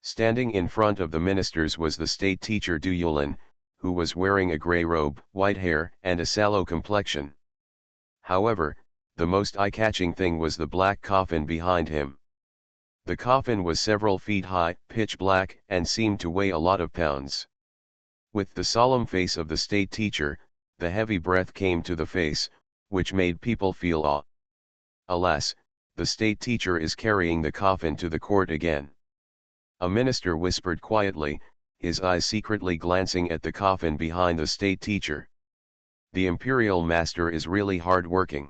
Speaker 1: Standing in front of the ministers was the state teacher Du Yulin, who was wearing a grey robe, white hair, and a sallow complexion. However, the most eye-catching thing was the black coffin behind him. The coffin was several feet high, pitch black, and seemed to weigh a lot of pounds. With the solemn face of the state teacher, the heavy breath came to the face, which made people feel awe. Alas, the state teacher is carrying the coffin to the court again. A minister whispered quietly, his eyes secretly glancing at the coffin behind the state teacher. The Imperial Master is really hard-working.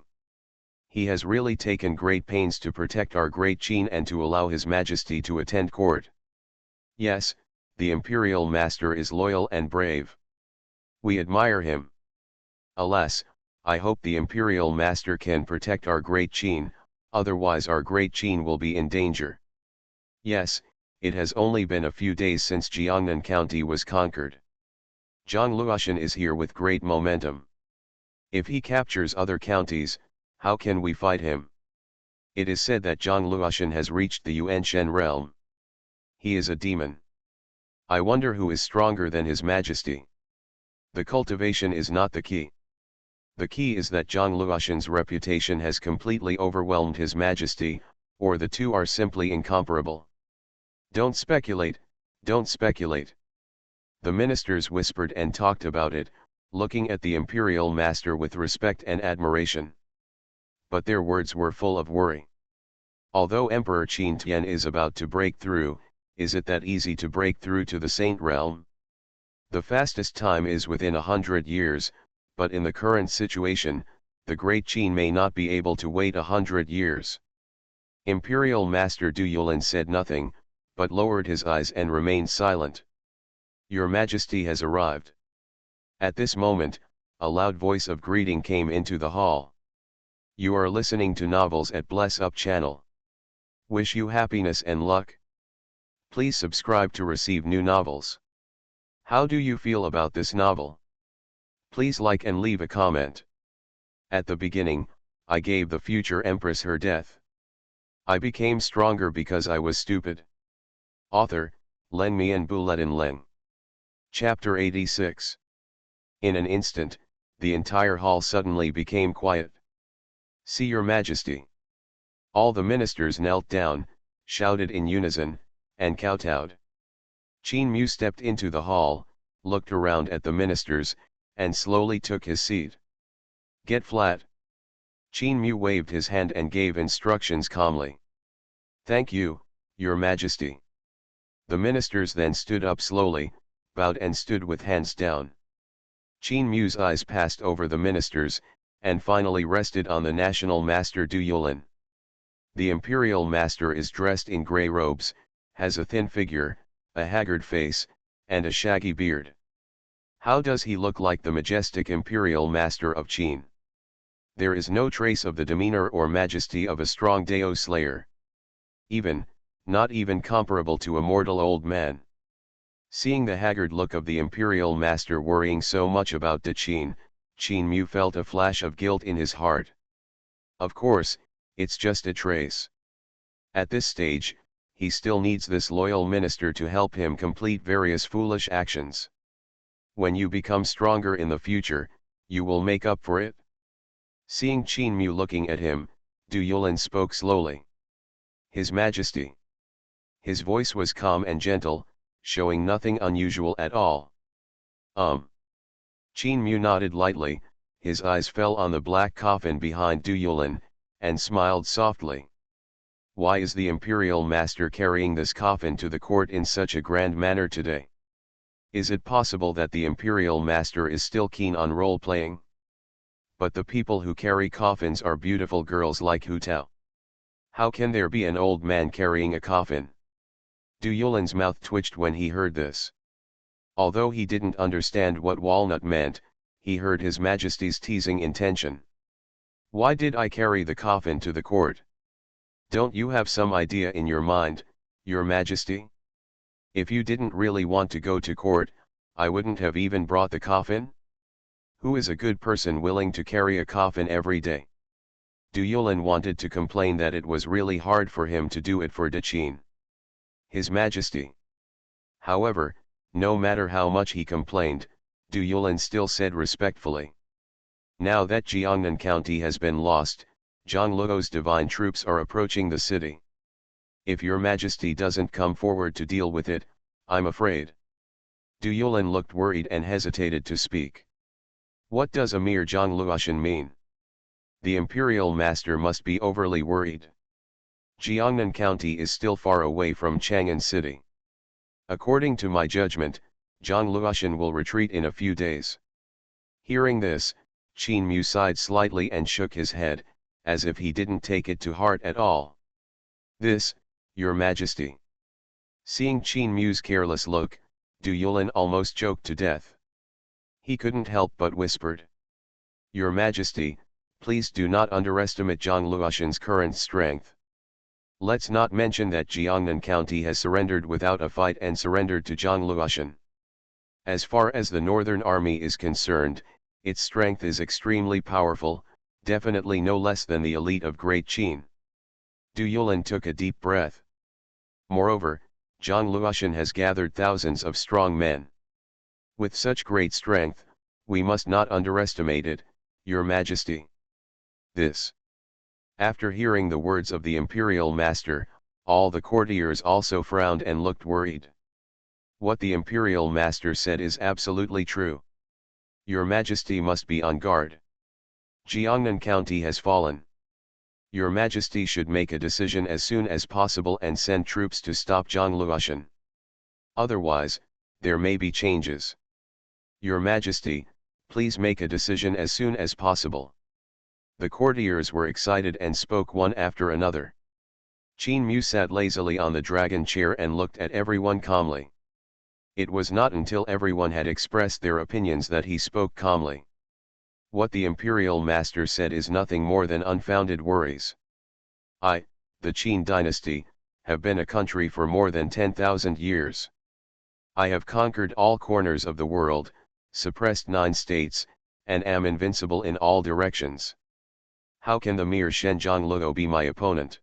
Speaker 1: He has really taken great pains to protect our great Qin and to allow His Majesty to attend court. Yes, the Imperial Master is loyal and brave. We admire him. Alas, I hope the Imperial Master can protect our great Qin, otherwise our great Qin will be in danger. Yes, it has only been a few days since Jiangnan County was conquered. Zhang Luoshan is here with great momentum. If he captures other counties, how can we fight him? It is said that Zhang Luoshan has reached the Yuanshen realm. He is a demon. I wonder who is stronger than His Majesty. The cultivation is not the key. The key is that Zhang Luoshan's reputation has completely overwhelmed His Majesty, or the two are simply incomparable. Don't speculate, don't speculate. The ministers whispered and talked about it, looking at the Imperial Master with respect and admiration. But their words were full of worry. Although Emperor Qin Tian is about to break through, is it that easy to break through to the saint realm? The fastest time is within 100 years, but in the current situation, the great Qin may not be able to wait 100 years. Imperial Master Du Yulin said nothing, but lowered his eyes and remained silent. Your Majesty has arrived. At this moment, a loud voice of greeting came into the hall. You are listening to novels at Bless Up channel. Wish you happiness and luck. Please subscribe to receive new novels. How do you feel about this novel? Please like and leave a comment. At the beginning, I gave the future empress her death. I became stronger because I was stupid. Author, Len Mi and Buletin Len. Chapter 86. In an instant, the entire hall suddenly became quiet. See your Majesty. All the ministers knelt down, shouted in unison, and kowtowed. Qin Mu stepped into the hall, looked around at the ministers, and slowly took his seat. Get flat. Qin Mu waved his hand and gave instructions calmly. Thank you, Your Majesty. The ministers then stood up slowly, bowed and stood with hands down. Qin Mu's eyes passed over the ministers, and finally rested on the national master Du Yulin. The imperial master is dressed in grey robes, has a thin figure, a haggard face, and a shaggy beard. How does he look like the majestic imperial master of Qin? There is no trace of the demeanor or majesty of a strong Dao slayer. Not even comparable to a mortal old man. Seeing the haggard look of the imperial master worrying so much about the Qin, Qin Mu felt a flash of guilt in his heart. Of course, it's just a trace. At this stage, he still needs this loyal minister to help him complete various foolish actions. When you become stronger in the future, you will make up for it. Seeing Qin Mu looking at him, Du Yulin spoke slowly. His Majesty. His voice was calm and gentle, showing nothing unusual at all. Qin Mu nodded lightly, his eyes fell on the black coffin behind Du Yulin, and smiled softly. Why is the imperial master carrying this coffin to the court in such a grand manner today? Is it possible that the imperial master is still keen on role-playing? But the people who carry coffins are beautiful girls like Hu Tao. How can there be an old man carrying a coffin? Du Yulin's mouth twitched when he heard this. Although he didn't understand what walnut meant, he heard His Majesty's teasing intention. Why did I carry the coffin to the court? Don't you have some idea in your mind, Your Majesty? If you didn't really want to go to court, I wouldn't have even brought the coffin? Who is a good person willing to carry a coffin every day? Du Yulin wanted to complain that it was really hard for him to do it for De Qin. His Majesty. However, no matter how much he complained, Du Yulin still said respectfully. Now that Jiangnan County has been lost, Zhang Luo's divine troops are approaching the city. If Your Majesty doesn't come forward to deal with it, I'm afraid. Du Yulin looked worried and hesitated to speak. What does a mere Zhang Luoshan mean? The imperial master must be overly worried. Jiangnan County is still far away from Chang'an City. According to my judgment, Zhang Luoshan will retreat in a few days. Hearing this, Qin Mu sighed slightly and shook his head, as if he didn't take it to heart at all. This, Your Majesty. Seeing Qin Mu's careless look, Du Yulin almost choked to death. He couldn't help but whispered. Your Majesty, please do not underestimate Zhang Luoshan's current strength. Let's not mention that Jiangnan County has surrendered without a fight and surrendered to Zhang Luoshan. As far as the Northern Army is concerned, its strength is extremely powerful, definitely no less than the elite of Great Qin. Du Yulin took a deep breath. Moreover, Zhang Luoshan has gathered thousands of strong men. With such great strength, we must not underestimate it, Your Majesty. This. After hearing the words of the imperial master, all the courtiers also frowned and looked worried. What the imperial master said is absolutely true. Your Majesty must be on guard. Jiangnan County has fallen. Your Majesty should make a decision as soon as possible and send troops to stop Zhang. Otherwise, there may be changes. Your Majesty, please make a decision as soon as possible. The courtiers were excited and spoke one after another. Qin Mu sat lazily on the dragon chair and looked at everyone calmly. It was not until everyone had expressed their opinions that he spoke calmly. What the imperial master said is nothing more than unfounded worries. I, the Qin dynasty, have been a country for more than 10,000 years. I have conquered all corners of the world, suppressed 9 states, and am invincible in all directions. How can the mere Shenjiang Luo be my opponent?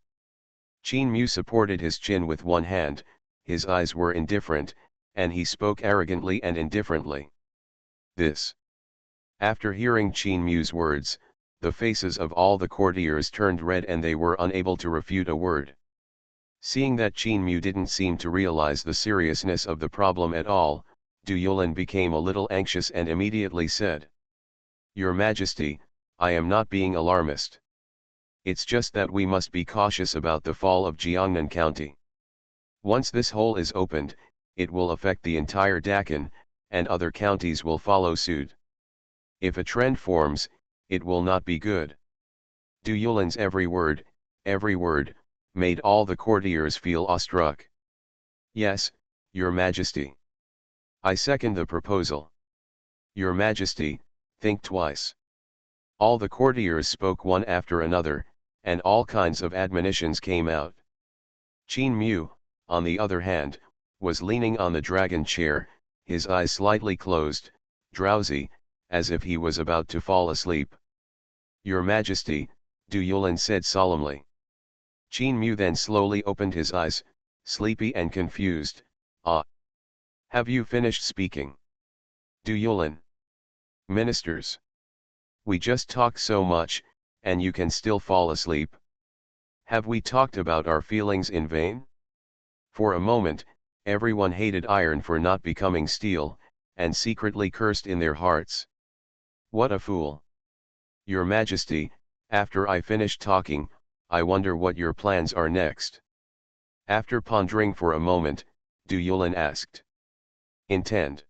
Speaker 1: Qin Mu supported his chin with one hand, his eyes were indifferent, and he spoke arrogantly and indifferently. This. After hearing Qin Mu's words, the faces of all the courtiers turned red and they were unable to refute a word. Seeing that Qin Mu didn't seem to realize the seriousness of the problem at all, Du Yulin became a little anxious and immediately said, Your Majesty, I am not being alarmist. It's just that we must be cautious about the fall of Jiangnan County. Once this hole is opened, it will affect the entire Deccan, and other counties will follow suit. If a trend forms, it will not be good. Du Yulin's every word, made all the courtiers feel awestruck. Yes, Your Majesty. I second the proposal. Your Majesty, think twice. All the courtiers spoke one after another, and all kinds of admonitions came out. Qin Mu, on the other hand, was leaning on the dragon chair, his eyes slightly closed, drowsy, as if he was about to fall asleep. Your Majesty, Du Yulin said solemnly. Qin Mu then slowly opened his eyes, sleepy and confused. Ah! Have you finished speaking? Du Yulin. Ministers. We just talk so much, and you can still fall asleep. Have we talked about our feelings in vain? For a moment, everyone hated iron for not becoming steel, and secretly cursed in their hearts. What a fool! Your Majesty, after I finish talking, I wonder what your plans are next. After pondering for a moment, Du Yulin asked. Intend.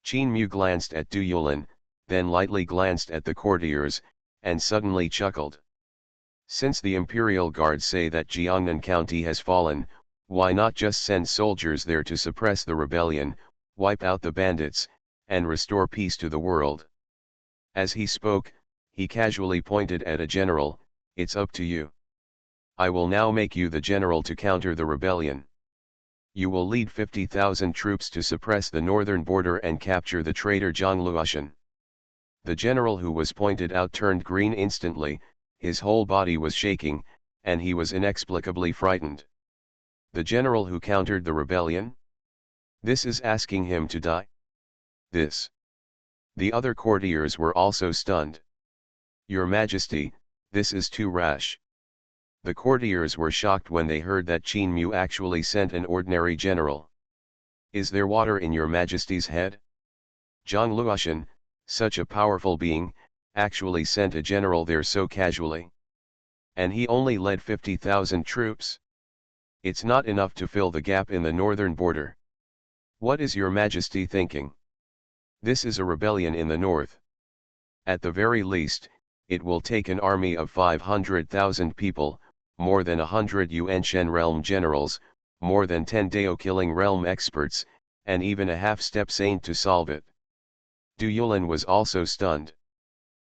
Speaker 1: Qin Mu glanced at Du Yulin, then lightly glanced at the courtiers, and suddenly chuckled. Since the Imperial Guards say that Jiangnan County has fallen, why not just send soldiers there to suppress the rebellion, wipe out the bandits, and restore peace to the world? As he spoke, he casually pointed at a general. It's up to you. I will now make you the general to counter the rebellion. You will lead 50,000 troops to suppress the northern border and capture the traitor Zhang Luoshan. The general who was pointed out turned green instantly, his whole body was shaking, and he was inexplicably frightened. The general who countered the rebellion? This is asking him to die? This. The other courtiers were also stunned. Your Majesty, this is too rash. The courtiers were shocked when they heard that Qin Mu actually sent an ordinary general. Is there water in your Majesty's head? Zhang Luoshan, such a powerful being, actually sent a general there so casually. And he only led 50,000 troops. It's not enough to fill the gap in the northern border. What is your Majesty thinking? This is a rebellion in the north. At the very least, it will take an army of 500,000 people, more than 100 Yuan realm generals, more than 10 Dao-killing realm experts, and even a half-step saint to solve it. Du Yulin was also stunned.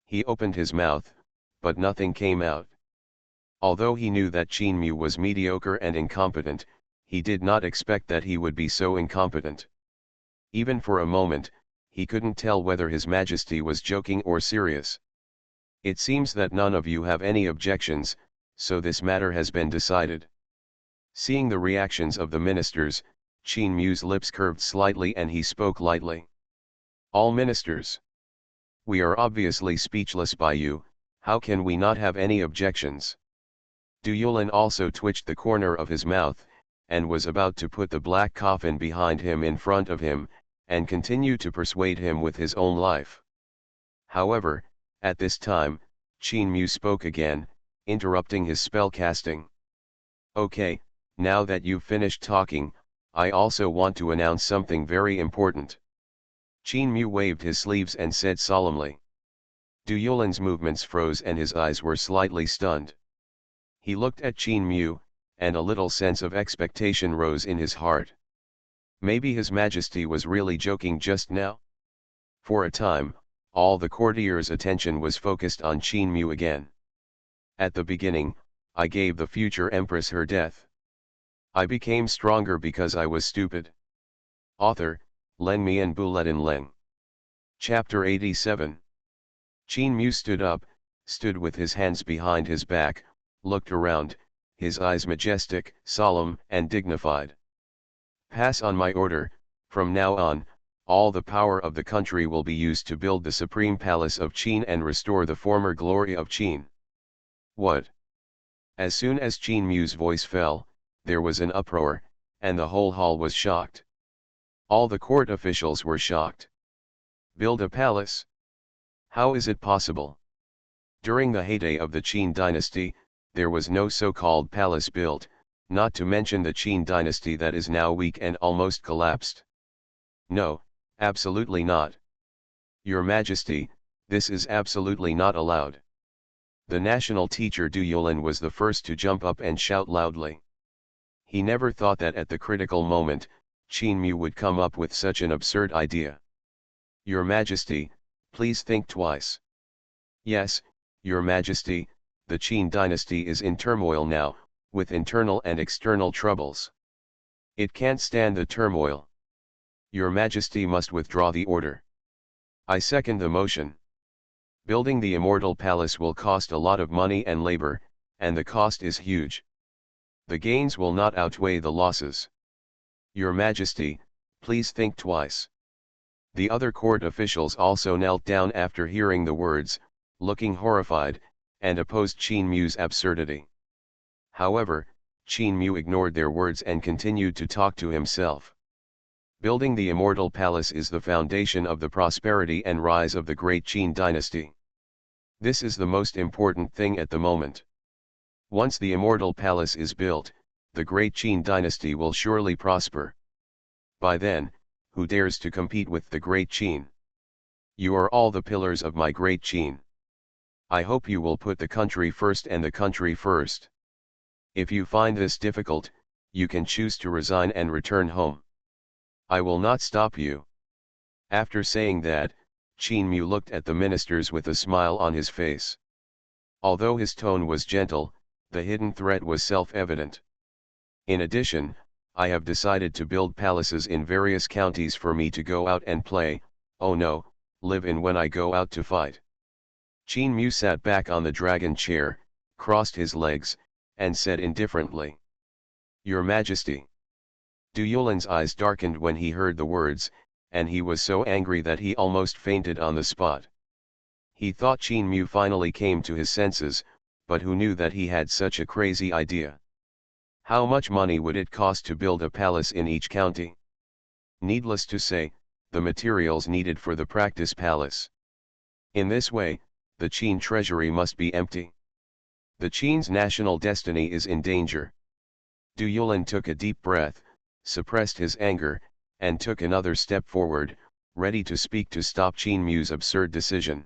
Speaker 1: He opened his mouth, but nothing came out. Although he knew that Qin Mu was mediocre and incompetent, he did not expect that he would be so incompetent. Even for a moment, he couldn't tell whether His Majesty was joking or serious. It seems that none of you have any objections, so this matter has been decided. Seeing the reactions of the ministers, Qin Mu's lips curved slightly and he spoke lightly. All ministers. We are obviously speechless by you, how can we not have any objections? Du Yulin also twitched the corner of his mouth, and was about to put the black coffin behind him in front of him, and continue to persuade him with his own life. However, at this time, Qin Mu spoke again. interrupting his spell casting. Okay, now that you've finished talking, I also want to announce something very important. Qin Mu waved his sleeves and said solemnly. Du Yulin's movements froze and his eyes were slightly stunned. He looked at Qin Mu, and a little sense of expectation rose in his heart. Maybe His Majesty was really joking just now? For a time, all the courtiers' attention was focused on Qin Mu again. At the beginning, I gave the future empress her death. I became stronger because I was stupid. Author, Len Mian Buletin Leng. Chapter 87. Qin Mu stood with his hands behind his back, looked around, his eyes majestic, solemn, and dignified. Pass on my order, from now on, all the power of the country will be used to build the supreme palace of Qin and restore the former glory of Qin. What? As soon as Qin Mu's voice fell, there was an uproar, and the whole hall was shocked. All the court officials were shocked. Build a palace? How is it possible? During the heyday of the Qin dynasty, there was no so-called palace built, not to mention the Qin dynasty that is now weak and almost collapsed. No, absolutely not. Your Majesty, this is absolutely not allowed. The national teacher Du Yulin was the first to jump up and shout loudly. He never thought that at the critical moment, Qin Mu would come up with such an absurd idea. Your Majesty, please think twice. Yes, Your Majesty, the Qin dynasty is in turmoil now, with internal and external troubles. It can't stand the turmoil. Your Majesty must withdraw the order. I second the motion. Building the immortal palace will cost a lot of money and labor, and the cost is huge. The gains will not outweigh the losses. Your Majesty, please think twice. The other court officials also knelt down after hearing the words, looking horrified, and opposed Qin Mu's absurdity. However, Qin Mu ignored their words and continued to talk to himself. Building the immortal palace is the foundation of the prosperity and rise of the great Qin dynasty. This is the most important thing at the moment. Once the immortal palace is built, the great Qin dynasty will surely prosper. By then, who dares to compete with the great Qin? You are all the pillars of my great Qin. I hope you will put the country first and the country first. If you find this difficult, you can choose to resign and return home. I will not stop you. After saying that, Qin Mu looked at the ministers with a smile on his face. Although his tone was gentle, the hidden threat was self-evident. In addition, I have decided to build palaces in various counties for me to go out and play, oh no, live in when I go out to fight. Qin Mu sat back on the dragon chair, crossed his legs, and said indifferently. Your Majesty. Du Yulin's eyes darkened when he heard the words, and he was so angry that he almost fainted on the spot. He thought Qin Mu finally came to his senses, but who knew that he had such a crazy idea? How much money would it cost to build a palace in each county? Needless to say, the materials needed for the practice palace. In this way, the Qin treasury must be empty. The Qin's national destiny is in danger. Du Yulin took a deep breath, suppressed his anger, and took another step forward, ready to speak to stop Qin Mu's absurd decision.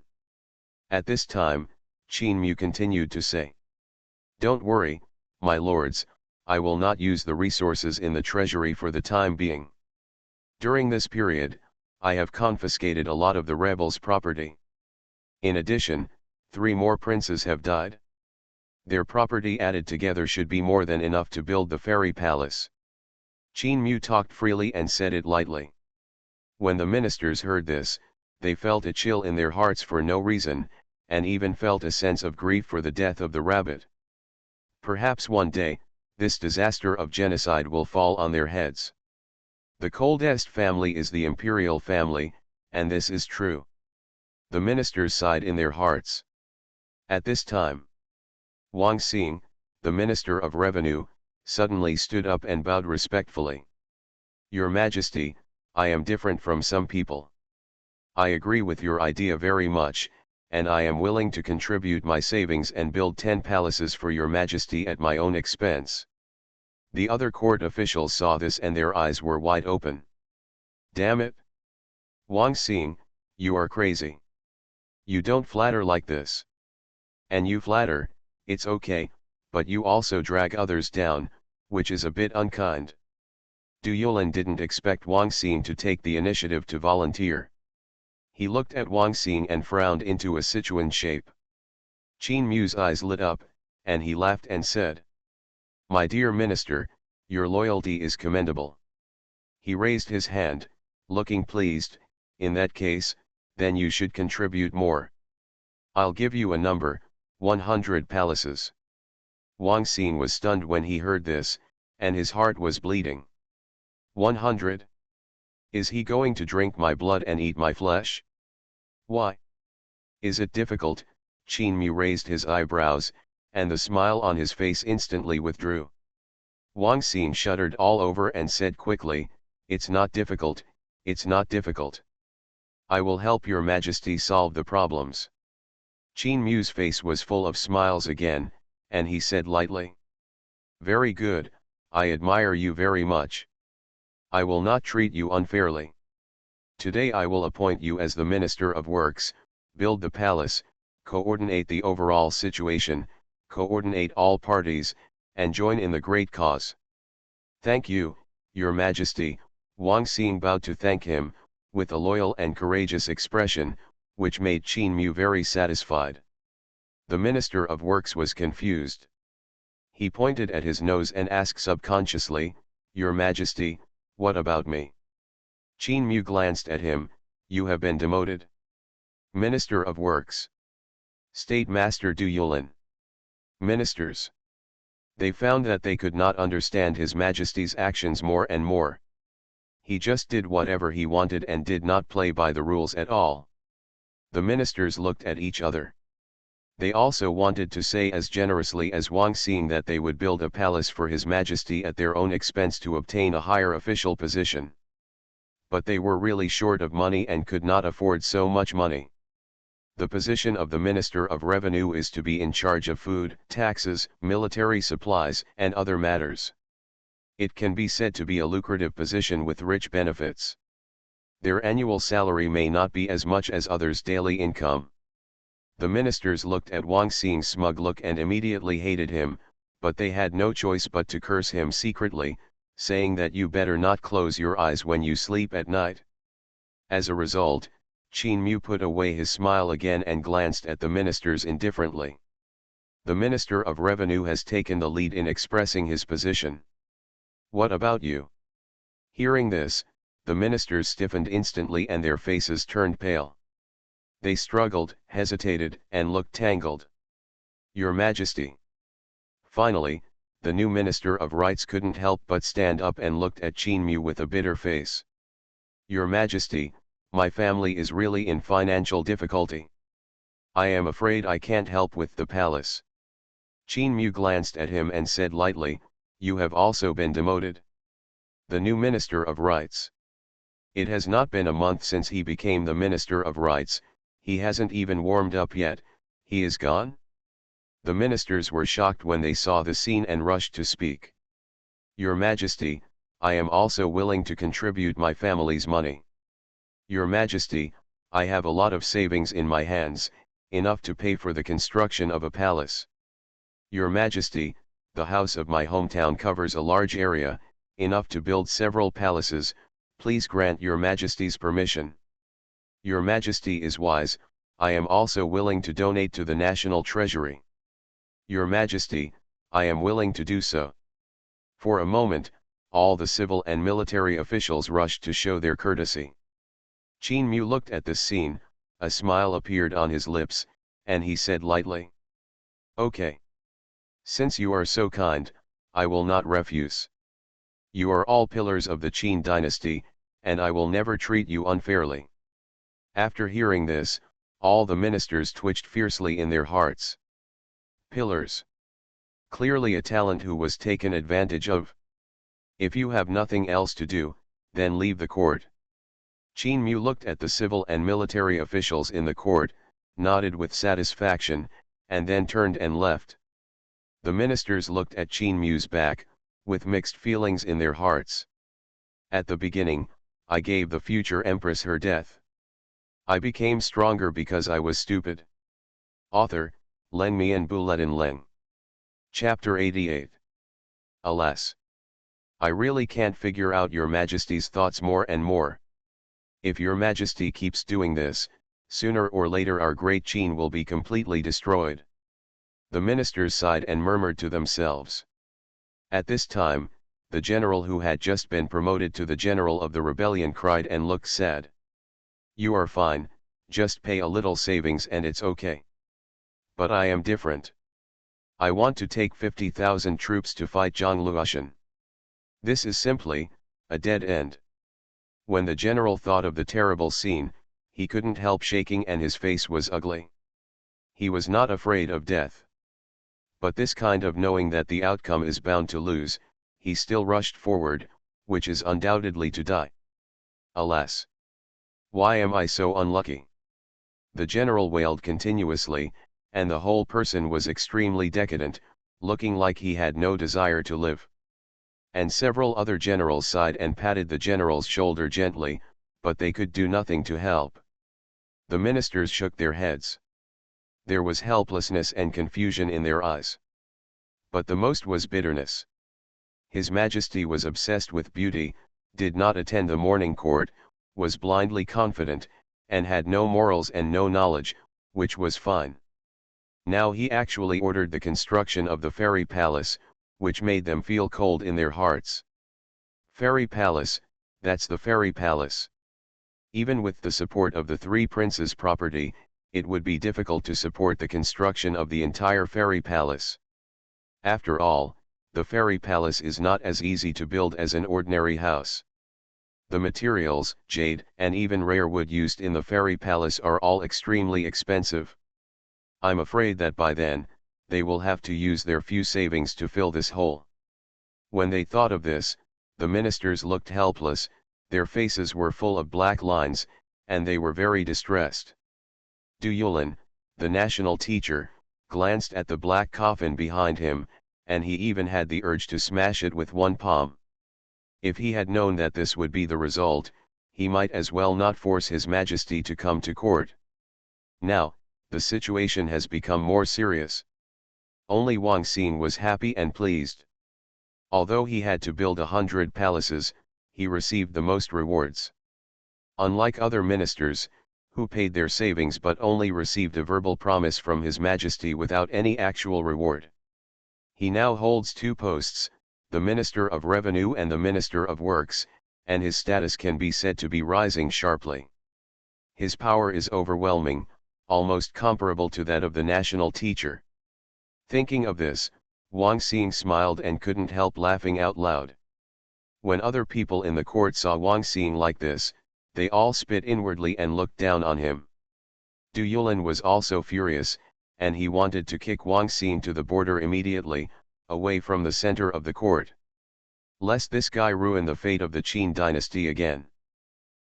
Speaker 1: At this time, Qin Mu continued to say. Don't worry, my lords, I will not use the resources in the treasury for the time being. During this period, I have confiscated a lot of the rebels' property. In addition, 3 more princes have died. Their property added together should be more than enough to build the fairy palace. Qin Mu talked freely and said it lightly. When the ministers heard this, they felt a chill in their hearts for no reason, and even felt a sense of grief for the death of the rabbit. Perhaps one day, this disaster of genocide will fall on their heads. The coldest family is the imperial family, and this is true. The ministers sighed in their hearts. At this time, Wang Xing, the Minister of Revenue, suddenly stood up and bowed respectfully. Your Majesty, I am different from some people. I agree with your idea very much, and I am willing to contribute my savings and build 10 palaces for your majesty at my own expense. The other court officials saw this and their eyes were wide open. Damn it! Wang Xing, you are crazy. You don't flatter like this. And you flatter, it's okay, but you also drag others down, which is a bit unkind. Du Yulin didn't expect Wang Xing to take the initiative to volunteer. He looked at Wang Xing and frowned into a Sichuan shape. Qin Mu's eyes lit up, and he laughed and said, "My dear minister, your loyalty is commendable." He raised his hand, looking pleased. "In that case, then you should contribute more. I'll give you a number, 100 palaces." Wang Xing was stunned when he heard this, and his heart was bleeding. 100? Is he going to drink my blood and eat my flesh? Why? Is it difficult? Qin Mu raised his eyebrows, and the smile on his face instantly withdrew. Wang Xing shuddered all over and said quickly, "It's not difficult, it's not difficult. I will help your majesty solve the problems." Qin Mu's face was full of smiles again, and he said lightly, "Very good, I admire you very much. I will not treat you unfairly. Today I will appoint you as the Minister of Works, build the palace, coordinate the overall situation, coordinate all parties, and join in the great cause." "Thank you, Your Majesty." Wang Xing bowed to thank him, with a loyal and courageous expression, which made Qin Mu very satisfied. The Minister of Works was confused. He pointed at his nose and asked subconsciously, "Your Majesty, what about me?" Qin Mu glanced at him. "You have been demoted. Minister of Works. State Master Du Yulin. Ministers." They found that they could not understand His Majesty's actions more and more. He just did whatever he wanted and did not play by the rules at all. The ministers looked at each other. They also wanted to say as generously as Wang Xing that they would build a palace for His Majesty at their own expense to obtain a higher official position. But they were really short of money and could not afford so much money. The position of the Minister of Revenue is to be in charge of food, taxes, military supplies, and other matters. It can be said to be a lucrative position with rich benefits. Their annual salary may not be as much as others' daily income. The ministers looked at Wang Xing's smug look and immediately hated him, but they had no choice but to curse him secretly, saying that you better not close your eyes when you sleep at night. As a result, Qin Mu put away his smile again and glanced at the ministers indifferently. The Minister of Revenue has taken the lead in expressing his position. "What about you?" Hearing this, the ministers stiffened instantly and their faces turned pale. They struggled, hesitated, and looked tangled. "Your Majesty." Finally, the new Minister of Rights couldn't help but stand up and looked at Qin Mu with a bitter face. "Your Majesty, my family is really in financial difficulty. I am afraid I can't help with the palace." Qin Mu glanced at him and said lightly, "You have also been demoted." The new Minister of Rights. It has not been a month since he became the Minister of Rights, he hasn't even warmed up yet, he is gone? The ministers were shocked when they saw the scene and rushed to speak. "Your Majesty, I am also willing to contribute my family's money. Your Majesty, I have a lot of savings in my hands, enough to pay for the construction of a palace. Your Majesty, the house of my hometown covers a large area, enough to build several palaces, please grant Your Majesty's permission. Your Majesty is wise, I am also willing to donate to the national treasury. Your Majesty, I am willing to do so." For a moment, all the civil and military officials rushed to show their courtesy. Qin Mu looked at this scene, a smile appeared on his lips, and he said lightly, "Okay. Since you are so kind, I will not refuse. You are all pillars of the Qin dynasty, and I will never treat you unfairly." After hearing this, all the ministers twitched fiercely in their hearts. Pillars. Clearly a talent who was taken advantage of. If you have nothing else to do, then leave the court. Qin Mu looked at the civil and military officials in the court, nodded with satisfaction, and then turned and left. The ministers looked at Qin Mu's back, with mixed feelings in their hearts. At the beginning, I gave the future empress her death. I became stronger because I was stupid. Author, Len Mian Buletin Leng. Chapter 88. Alas! I really can't figure out your Majesty's thoughts more and more. If your Majesty keeps doing this, sooner or later our great Qin will be completely destroyed. The ministers sighed and murmured to themselves. At this time, the general who had just been promoted to the general of the rebellion cried and looked sad. You are fine, just pay a little savings and it's okay. But I am different. I want to take 50,000 troops to fight Zhang Luoshan. This is simply a dead end. When the general thought of the terrible scene, he couldn't help shaking and his face was ugly. He was not afraid of death. But this kind of knowing that the outcome is bound to lose, he still rushed forward, which is undoubtedly to die. Alas! Why am I so unlucky? The general wailed continuously, and the whole person was extremely decadent, looking like he had no desire to live. And several other generals sighed and patted the general's shoulder gently, but they could do nothing to help. The ministers shook their heads. There was helplessness and confusion in their eyes. But the most was bitterness. His Majesty was obsessed with beauty, did not attend the morning court, was blindly confident, and had no morals and no knowledge, which was fine. Now he actually ordered the construction of the fairy palace, which made them feel cold in their hearts. Fairy palace, that's the fairy palace. Even with the support of the three princes' property, it would be difficult to support the construction of the entire fairy palace. After all, the fairy palace is not as easy to build as an ordinary house. The materials, jade, and even rare wood used in the fairy palace are all extremely expensive. I'm afraid that by then, they will have to use their few savings to fill this hole. When they thought of this, the ministers looked helpless, their faces were full of black lines, and they were very distressed. Du Yulin, the national teacher, glanced at the black coffin behind him, and he even had the urge to smash it with one palm. If he had known that this would be the result, he might as well not force His Majesty to come to court. Now, the situation has become more serious. Only Wang Xing was happy and pleased. Although he had to build 100 palaces, he received the most rewards. Unlike other ministers, who paid their savings but only received a verbal promise from His Majesty without any actual reward. He now holds two posts, the Minister of Revenue and the Minister of Works, and his status can be said to be rising sharply. His power is overwhelming, almost comparable to that of the national teacher. Thinking of this, Wang Xing smiled and couldn't help laughing out loud. When other people in the court saw Wang Xing like this, they all spit inwardly and looked down on him. Du Yulin was also furious, and he wanted to kick Wang Xing to the border immediately, away from the center of the court. Lest this guy ruin the fate of the Qin dynasty again.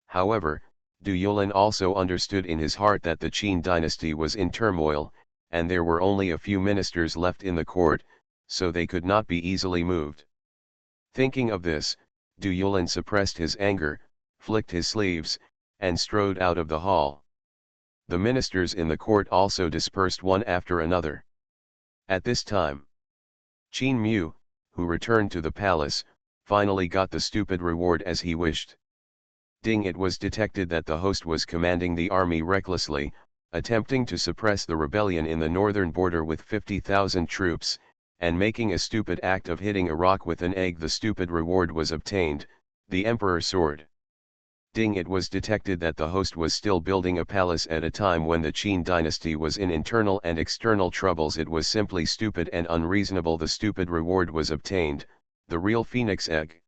Speaker 1: However, Du Yulin also understood in his heart that the Qin dynasty was in turmoil, and there were only a few ministers left in the court, so they could not be easily moved. Thinking of this, Du Yulin suppressed his anger, flicked his sleeves, and strode out of the hall. The ministers in the court also dispersed one after another. At this time, Qin Mu, who returned to the palace, finally got the stupid reward as he wished. Ding! It was detected that the host was commanding the army recklessly, attempting to suppress the rebellion in the northern border with 50,000 troops, and making a stupid act of hitting a rock with an egg. The stupid reward was obtained, the emperor's sword. Ding! It was detected that the host was still building a palace at a time when the Qin dynasty was in internal and external troubles. It was simply stupid and unreasonable. The stupid reward was obtained, the real phoenix egg.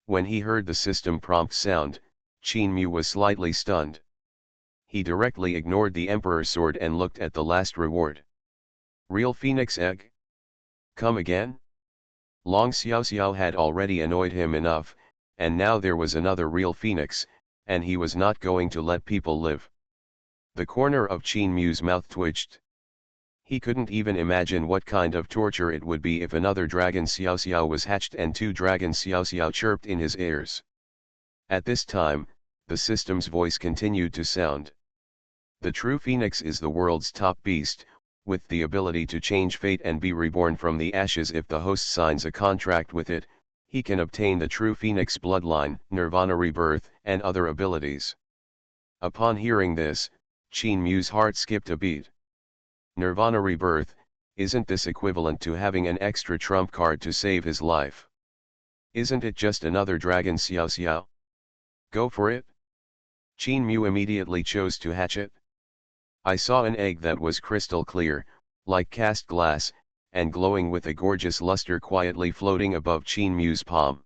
Speaker 1: When he heard the system prompt sound, Qin Mu was slightly stunned. He directly ignored the emperor's sword and looked at the last reward. Real phoenix egg? Come again? Long Xiaoxiao had already annoyed him enough, and now there was another real phoenix, and he was not going to let people live. The corner of Qin Mu's mouth twitched. He couldn't even imagine what kind of torture it would be if another dragon Xiao Xiao was hatched and two dragons Xiao Xiao chirped in his ears. At this time, the system's voice continued to sound. The true phoenix is the world's top beast, with the ability to change fate and be reborn from the ashes if the host signs a contract with it. He can obtain the true phoenix bloodline, nirvana rebirth, and other abilities. Upon hearing this, Qin Mu's heart skipped a beat. Nirvana rebirth, isn't this equivalent to having an extra trump card to save his life? Isn't it just another dragon Xiao Xiao? Go for it? Qin Mu immediately chose to hatch it. I saw an egg that was crystal clear, like cast glass, and glowing with a gorgeous luster quietly floating above Qin Mu's palm.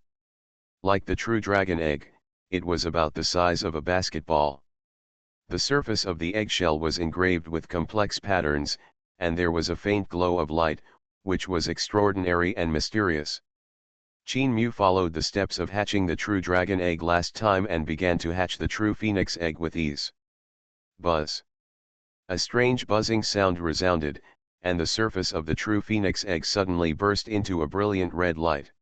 Speaker 1: Like the true dragon egg, it was about the size of a basketball. The surface of the eggshell was engraved with complex patterns, and there was a faint glow of light, which was extraordinary and mysterious. Qin Mu followed the steps of hatching the true dragon egg last time and began to hatch the true phoenix egg with ease. Buzz. A strange buzzing sound resounded, and the surface of the true phoenix egg suddenly burst into a brilliant red light.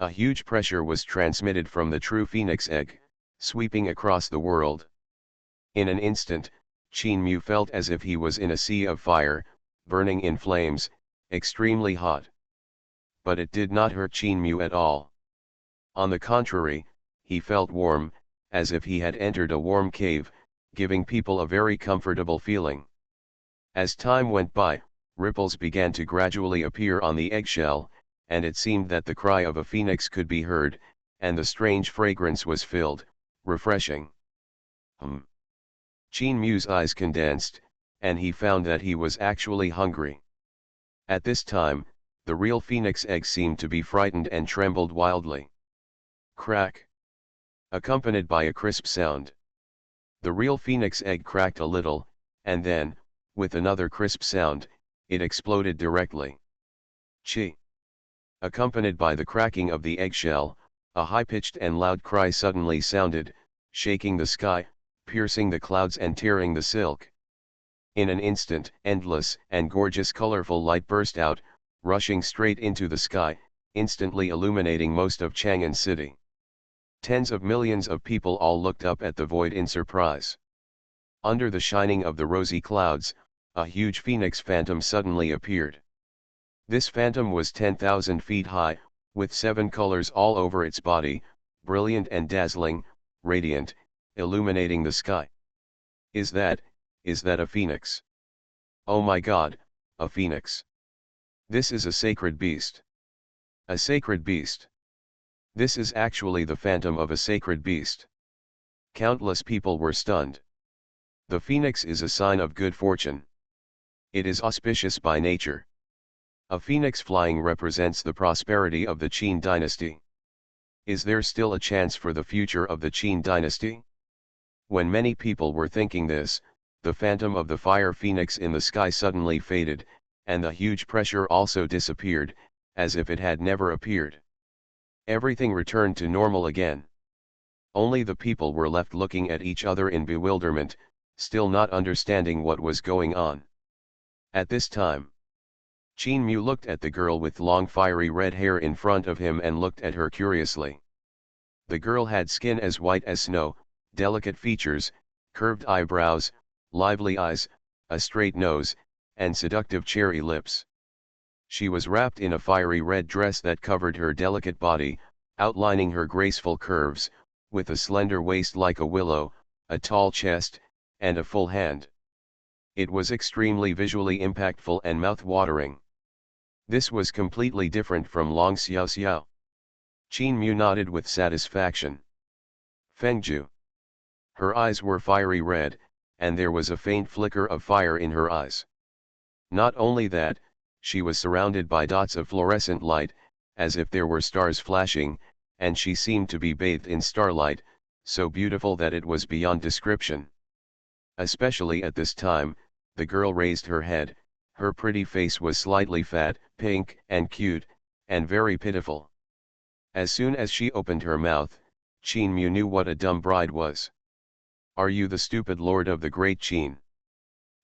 Speaker 1: A huge pressure was transmitted from the true phoenix egg, sweeping across the world. In an instant, Qin Mu felt as if he was in a sea of fire, burning in flames, extremely hot. But it did not hurt Qin Mu at all. On the contrary, he felt warm, as if he had entered a warm cave, giving people a very comfortable feeling. As time went by, ripples began to gradually appear on the eggshell, and it seemed that the cry of a phoenix could be heard, and the strange fragrance was filled, refreshing. Qin Mu's eyes condensed, and he found that he was actually hungry. At this time, the real phoenix egg seemed to be frightened and trembled wildly. Crack! Accompanied by a crisp sound. The real phoenix egg cracked a little, and then, with another crisp sound, it exploded directly. Chi! Accompanied by the cracking of the eggshell, a high-pitched and loud cry suddenly sounded, shaking the sky, piercing the clouds and tearing the silk. In an instant, endless and gorgeous colorful light burst out, rushing straight into the sky, instantly illuminating most of Chang'an City. Tens of millions of people all looked up at the void in surprise. Under the shining of the rosy clouds, a huge phoenix phantom suddenly appeared. This phantom was 10,000 feet high, with 7 colors all over its body, brilliant and dazzling, radiant, illuminating the sky. Is that a phoenix? Oh my God, a phoenix! This is a sacred beast. A sacred beast. This is actually the phantom of a sacred beast. Countless people were stunned. The phoenix is a sign of good fortune. It is auspicious by nature. A phoenix flying represents the prosperity of the Qin dynasty. Is there still a chance for the future of the Qin dynasty? When many people were thinking this, the phantom of the fire phoenix in the sky suddenly faded, and the huge pressure also disappeared, as if it had never appeared. Everything returned to normal again. Only the people were left looking at each other in bewilderment, still not understanding what was going on. At this time, Qin Mu looked at the girl with long fiery red hair in front of him and looked at her curiously. The girl had skin as white as snow, delicate features, curved eyebrows, lively eyes, a straight nose, and seductive cherry lips. She was wrapped in a fiery red dress that covered her delicate body, outlining her graceful curves, with a slender waist like a willow, a tall chest, and a full hand. It was extremely visually impactful and mouth-watering. This was completely different from Long Xiao Xiao. Qin Mu nodded with satisfaction. Fengju. Her eyes were fiery red, and there was a faint flicker of fire in her eyes. Not only that, she was surrounded by dots of fluorescent light, as if there were stars flashing, and she seemed to be bathed in starlight, so beautiful that it was beyond description. Especially at this time, the girl raised her head. Her pretty face was slightly fat, pink, and cute, and very pitiful. As soon as she opened her mouth, Qin Mu knew what a dumb bride was. Are you the stupid lord of the great Qin?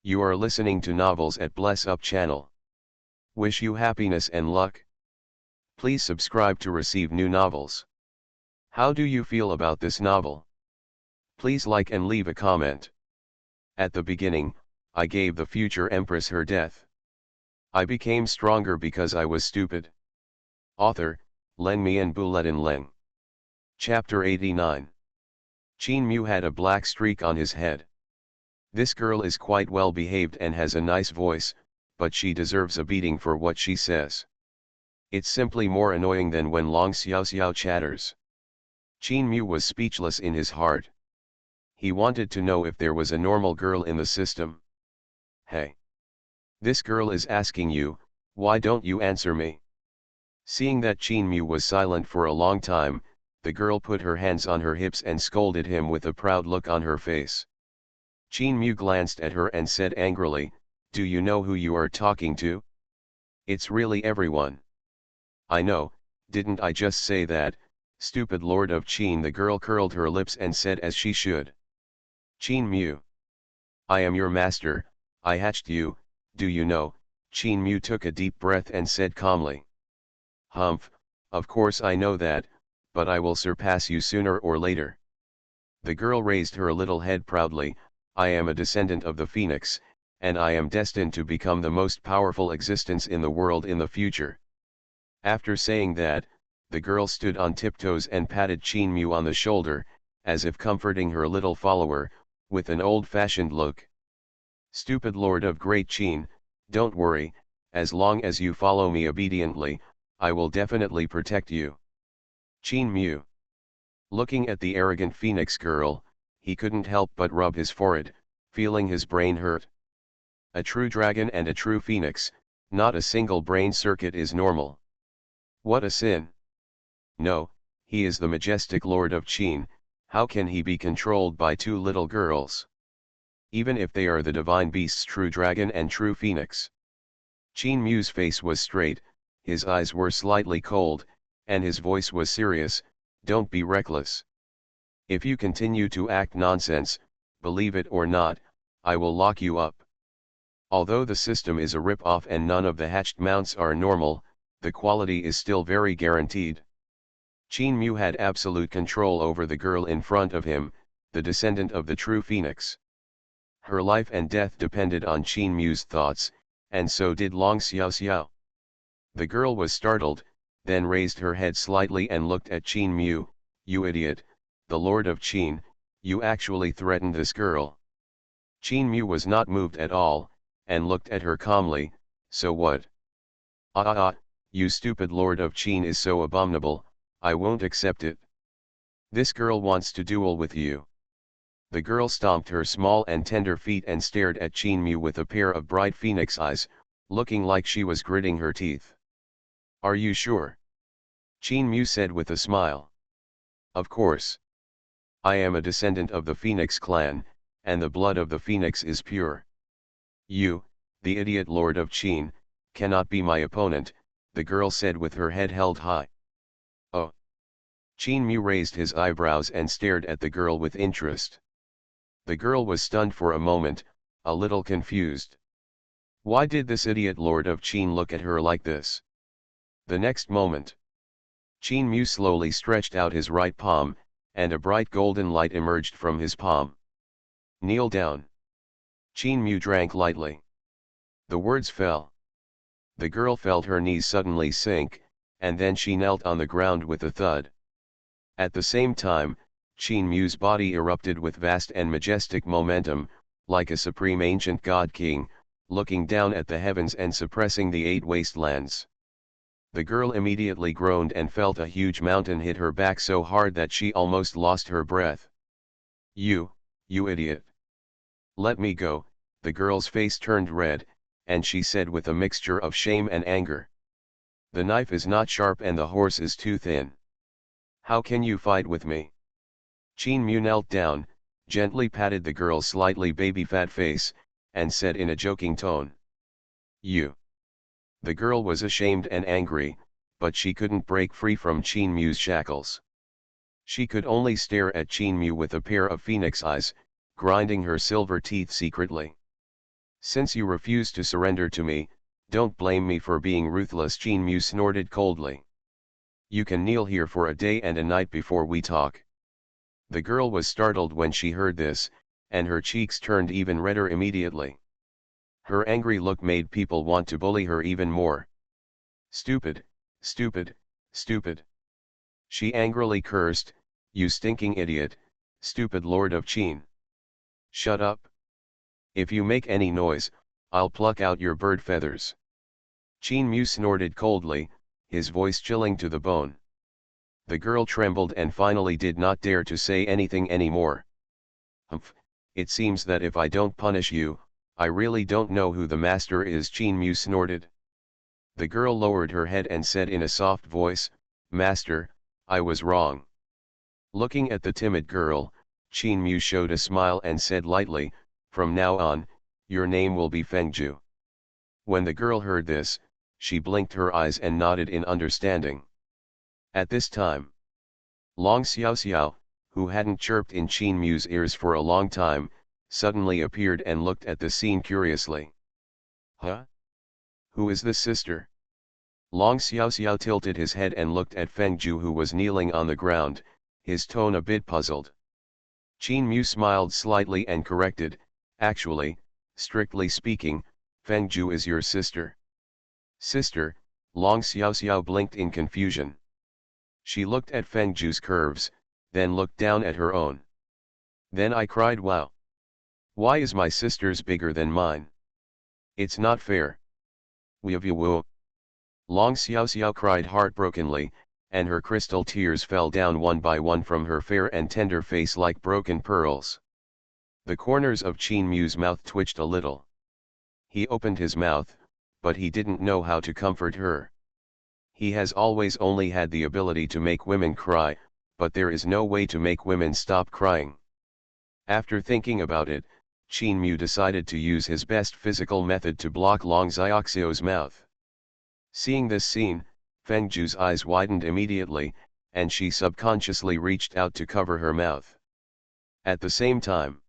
Speaker 1: You are listening to novels at Bless Up channel. Wish you happiness and luck. Please subscribe to receive new novels. How do you feel about this novel? Please like and leave a comment. At the beginning, I gave the future empress her death. I became stronger because I was stupid. Author, Len Mi and Buletin Leng. Chapter 89. Qin Mu had a black streak on his head. This girl is quite well behaved and has a nice voice, but she deserves a beating for what she says. It's simply more annoying than when Long Xiao Xiao chatters. Qin Mu was speechless in his heart. He wanted to know if there was a normal girl in the system. Hey! This girl is asking you, why don't you answer me? Seeing that Qin Mu was silent for a long time, the girl put her hands on her hips and scolded him with a proud look on her face. Qin Mu glanced at her and said angrily, "Do you know who you are talking to? It's really everyone." "I know, didn't I just say that, stupid lord of Qin?" The girl curled her lips and said as she should. "Qin Mu. I am your master, I hatched you, do you know?" Qin Mu took a deep breath and said calmly. "Humph, of course I know that, but I will surpass you sooner or later." The girl raised her little head proudly. "I am a descendant of the phoenix, and I am destined to become the most powerful existence in the world in the future." After saying that, the girl stood on tiptoes and patted Qin Mu on the shoulder, as if comforting her little follower, with an old-fashioned look. "Stupid lord of great Qin, don't worry, as long as you follow me obediently, I will definitely protect you." Qin Mu. Looking at the arrogant phoenix girl, he couldn't help but rub his forehead, feeling his brain hurt. A true dragon and a true phoenix, not a single brain circuit is normal. What a sin! No, he is the majestic lord of Qin, how can he be controlled by two little girls? Even if they are the divine beasts, true dragon and true phoenix. Qin Mu's face was straight, his eyes were slightly cold, and his voice was serious. "Don't be reckless. If you continue to act nonsense, believe it or not, I will lock you up." Although the system is a rip-off and none of the hatched mounts are normal, the quality is still very guaranteed. Qin Mu had absolute control over the girl in front of him, the descendant of the true phoenix. Her life and death depended on Qin Mu's thoughts, and so did Long Xiao Xiao. The girl was startled, then raised her head slightly and looked at Qin Mu. "You idiot, the lord of Qin, you actually threatened this girl." Qin Mu was not moved at all, and looked at her calmly. "So what?" You stupid lord of Qin is so abominable, I won't accept it. This girl wants to duel with you." The girl stomped her small and tender feet and stared at Qin Mu with a pair of bright phoenix eyes, looking like she was gritting her teeth. "Are you sure?" Qin Mu said with a smile. "Of course. I am a descendant of the Phoenix clan, and the blood of the Phoenix is pure. You, the idiot lord of Qin, cannot be my opponent," the girl said with her head held high. "Oh." Qin Mu raised his eyebrows and stared at the girl with interest. The girl was stunned for a moment, a little confused. Why did this idiot lord of Qin look at her like this? The next moment, Qin Mu slowly stretched out his right palm, and a bright golden light emerged from his palm. "Kneel down." Qin Mu drank lightly. The words fell. The girl felt her knees suddenly sink, and then she knelt on the ground with a thud. At the same time, Qin Mu's body erupted with vast and majestic momentum, like a supreme ancient god king, looking down at the heavens and suppressing the 8 wastelands. The girl immediately groaned and felt a huge mountain hit her back so hard that she almost lost her breath. You idiot. Let me go." The girl's face turned red, and she said with a mixture of shame and anger. "The knife is not sharp and the horse is too thin. How can you fight with me?" Qin Mu knelt down, gently patted the girl's slightly baby-fat face, and said in a joking tone. "You." The girl was ashamed and angry, but she couldn't break free from Qin Mu's shackles. She could only stare at Qin Mu with a pair of phoenix eyes, grinding her silver teeth secretly. Since you refuse to surrender to me, don't blame me for being ruthless, Xuanhuan snorted coldly. You can kneel here for a day and a night before we talk. The girl was startled when she heard this, and her cheeks turned even redder immediately. Her angry look made people want to bully her even more. Stupid, stupid, stupid. She angrily cursed, you stinking idiot, stupid Lord of Qin. Shut up. If you make any noise, I'll pluck out your bird feathers. Xuanhuan snorted coldly, his voice chilling to the bone. The girl trembled and finally did not dare to say anything anymore. Humph, it seems that if I don't punish you, I really don't know who the master is, Xuanhuan snorted. The girl lowered her head and said in a soft voice, Master, I was wrong. Looking at the timid girl, Xuanhuan showed a smile and said lightly, from now on, your name will be Fengju. When the girl heard this, she blinked her eyes and nodded in understanding. At this time, Long Xiaoxiao, who hadn't chirped in Xuanhuan's ears for a long time, suddenly appeared and looked at the scene curiously. Huh? Who is this sister? Long Xiaoxiao tilted his head and looked at Fengju, who was kneeling on the ground, his tone a bit puzzled. Xuanhuan smiled slightly and corrected, actually, strictly speaking, Fengju is your sister. Sister, Long Xiaoxiao blinked in confusion. She looked at Fengju's curves, then looked down at her own. Then I cried, wow. Why is my sister's bigger than mine? It's not fair. Woo. Long Xiaoxiao cried heartbrokenly, and her crystal tears fell down one by one from her fair and tender face like broken pearls. The corners of Xuanhuan's mouth twitched a little. He opened his mouth, but he didn't know how to comfort her. He has always only had the ability to make women cry, but there is no way to make women stop crying. After thinking about it, Xuanhuan decided to use his best physical method to block Long Xiaoxiao's mouth. Seeing this scene, Fengju's eyes widened immediately, and she subconsciously reached out to cover her mouth. At the same time,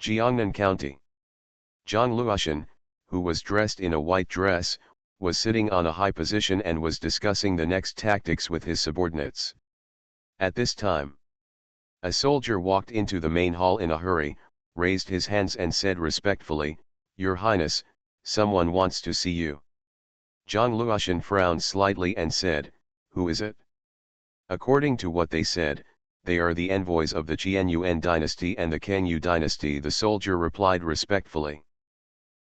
Speaker 1: Jiangnan County. Zhang Luoshan, who was dressed in a white dress, was sitting on a high position and was discussing the next tactics with his subordinates. At this time, a soldier walked into the main hall in a hurry, raised his hands and said respectfully, Your Highness, someone wants to see you. Zhang Luoshan frowned slightly and said, Who is it? According to what they said, they are the envoys of the Xuanhuan dynasty and the Kangyu dynasty, the soldier replied respectfully.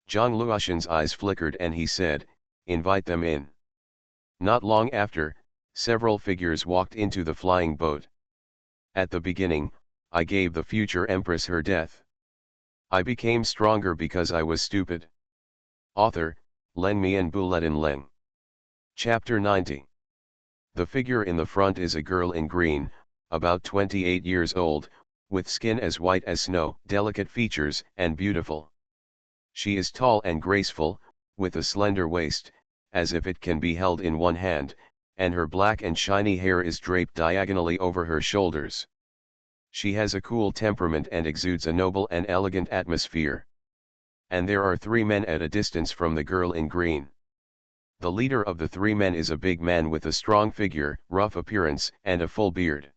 Speaker 1: Zhang Luoshan's eyes flickered and he said, Invite them in. Not long after, several figures walked into the flying boat. At the beginning, I gave the future empress her death. I became stronger because I was stupid. Author, Len Mian Buletin Leng. Chapter 90. The figure in the front is a girl in green, about 28 years old, with skin as white as snow, delicate features, and beautiful. She is tall and graceful, with a slender waist, as if it can be held in one hand, and her black and shiny hair is draped diagonally over her shoulders. She has a cool temperament and exudes a noble and elegant atmosphere. And there are three men at a distance from the girl in green. The leader of the three men is a big man with a strong figure, rough appearance, and a full beard.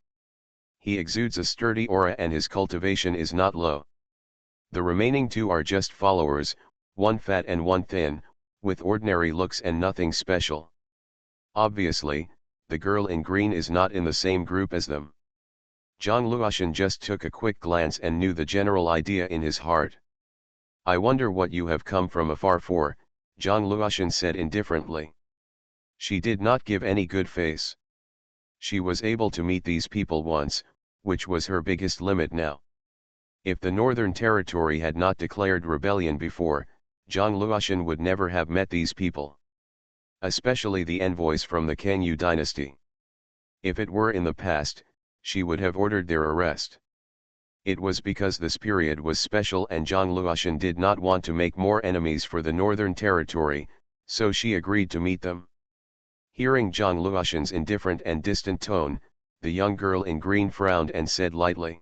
Speaker 1: He exudes a sturdy aura and his cultivation is not low. The remaining two are just followers, one fat and one thin, with ordinary looks and nothing special. Obviously, the girl in green is not in the same group as them. Zhang Luoshan just took a quick glance and knew the general idea in his heart. I wonder what you have come from afar for, Zhang Luoshan said indifferently. She did not give any good face. She was able to meet these people once, which was her biggest limit now. If the Northern Territory had not declared rebellion before, Zhang Luoshan would never have met these people. Especially the envoys from the Kangyu dynasty. If it were in the past, she would have ordered their arrest. It was because this period was special and Zhang Luoshan did not want to make more enemies for the Northern Territory, so she agreed to meet them. Hearing Zhang Luoshan's indifferent and distant tone, the young girl in green frowned and said lightly.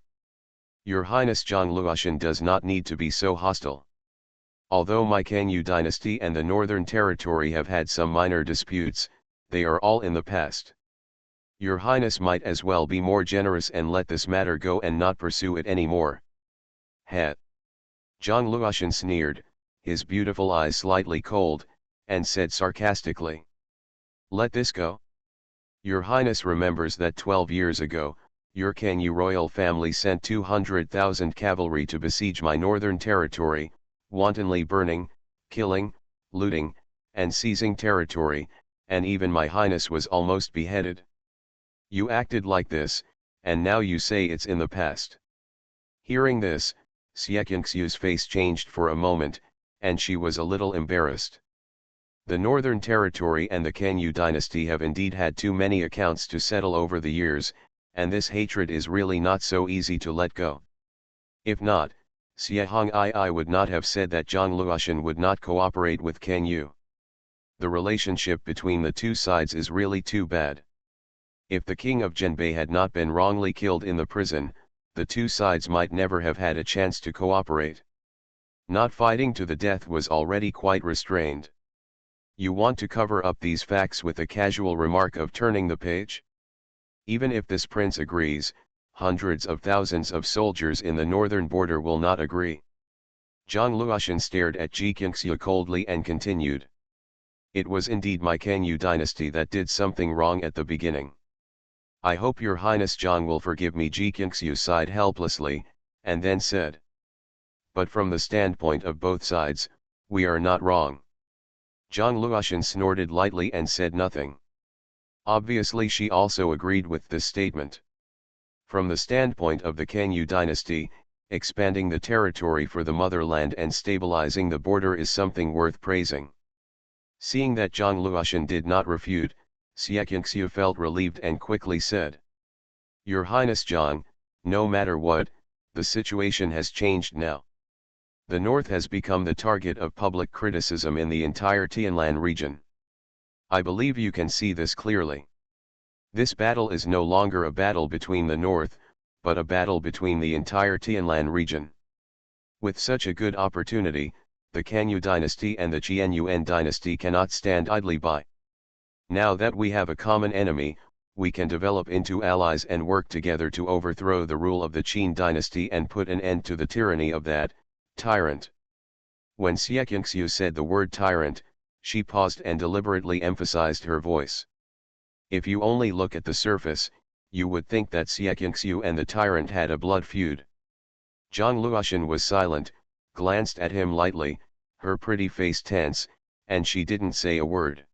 Speaker 1: Your Highness Zhang does not need to be so hostile. Although my Kangyu dynasty and the Northern Territory have had some minor disputes, they are all in the past. Your Highness might as well be more generous and let this matter go and not pursue it anymore. Heh. Zhang Luoshan sneered, his beautiful eyes slightly cold, and said sarcastically. Let this go? Your Highness remembers that 12 years ago, your Kangyu royal family sent 200,000 cavalry to besiege my northern territory, wantonly burning, killing, looting, and seizing territory, and even my Highness was almost beheaded. You acted like this, and now you say it's in the past. Hearing this, Xieqiangxiu's face changed for a moment, and she was a little embarrassed. The Northern Territory and the Kangyu dynasty have indeed had too many accounts to settle over the years, and this hatred is really not so easy to let go. If not, Xie Hongii would not have said that Zhang Luoshan would not cooperate with Kangyu. The relationship between the two sides is really too bad. If the king of Zhenbei had not been wrongly killed in the prison, the two sides might never have had a chance to cooperate. Not fighting to the death was already quite restrained. You want to cover up these facts with a casual remark of turning the page? Even if this prince agrees, hundreds of thousands of soldiers in the northern border will not agree. Zhang Luoshan stared at Xieqiangxiu coldly and continued. It was indeed my Kangyu dynasty that did something wrong at the beginning. I hope your Highness Zhang will forgive me. Xieqiangxiu sighed helplessly, and then said. But from the standpoint of both sides, we are not wrong. Zhang Luoshan snorted lightly and said nothing. Obviously she also agreed with this statement. From the standpoint of the Kangyu dynasty, expanding the territory for the motherland and stabilizing the border is something worth praising. Seeing that Zhang Luoshan did not refute, Xieqiangxiu felt relieved and quickly said. Your Highness Zhang, no matter what, the situation has changed now. The north has become the target of public criticism in the entire Tianlan region. I believe you can see this clearly. This battle is no longer a battle between the north, but a battle between the entire Tianlan region. With such a good opportunity, the Kangyu dynasty and the Qianyuan dynasty cannot stand idly by. Now that we have a common enemy, we can develop into allies and work together to overthrow the rule of the Qin dynasty and put an end to the tyranny of that tyrant. When Xieqiangxiu said the word tyrant, she paused and deliberately emphasized her voice. If you only look at the surface, you would think that Xieqiangxiu and the tyrant had a blood feud. Zhang Luoshan was silent, glanced at him lightly, her pretty face tense, and she didn't say a word.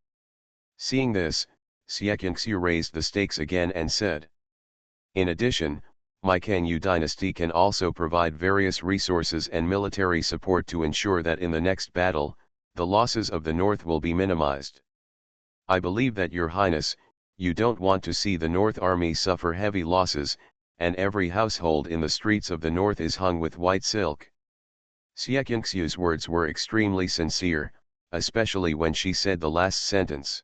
Speaker 1: Seeing this, Xieqiangxiu raised the stakes again and said. In addition, my Kangyu dynasty can also provide various resources and military support to ensure that in the next battle, the losses of the north will be minimized. I believe that your Highness, you don't want to see the North Army suffer heavy losses, and every household in the streets of the north is hung with white silk. Xieqiangxiu's words were extremely sincere, especially when she said the last sentence.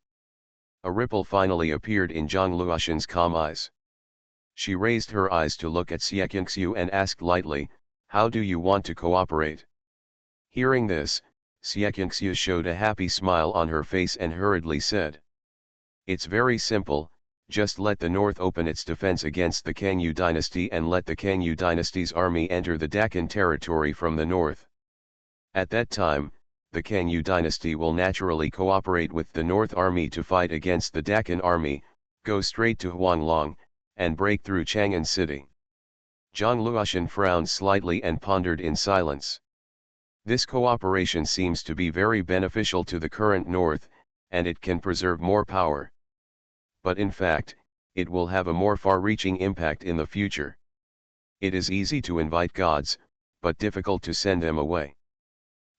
Speaker 1: A ripple finally appeared in Zhang Luoshan's calm eyes. She raised her eyes to look at Xieqiangxiu and asked lightly, how do you want to cooperate? Hearing this, Xieqiangxiu showed a happy smile on her face and hurriedly said. It's very simple, just let the north open its defense against the Kangyu dynasty and let the Kangyu dynasty's army enter the Deccan territory from the north. At that time, the Kangyu dynasty will naturally cooperate with the North Army to fight against the Deccan army, go straight to Huanglong, and break through Chang'an city. Zhang Luoshan frowned slightly and pondered in silence. This cooperation seems to be very beneficial to the current north, and it can preserve more power. But in fact, it will have a more far-reaching impact in the future. It is easy to invite gods, but difficult to send them away.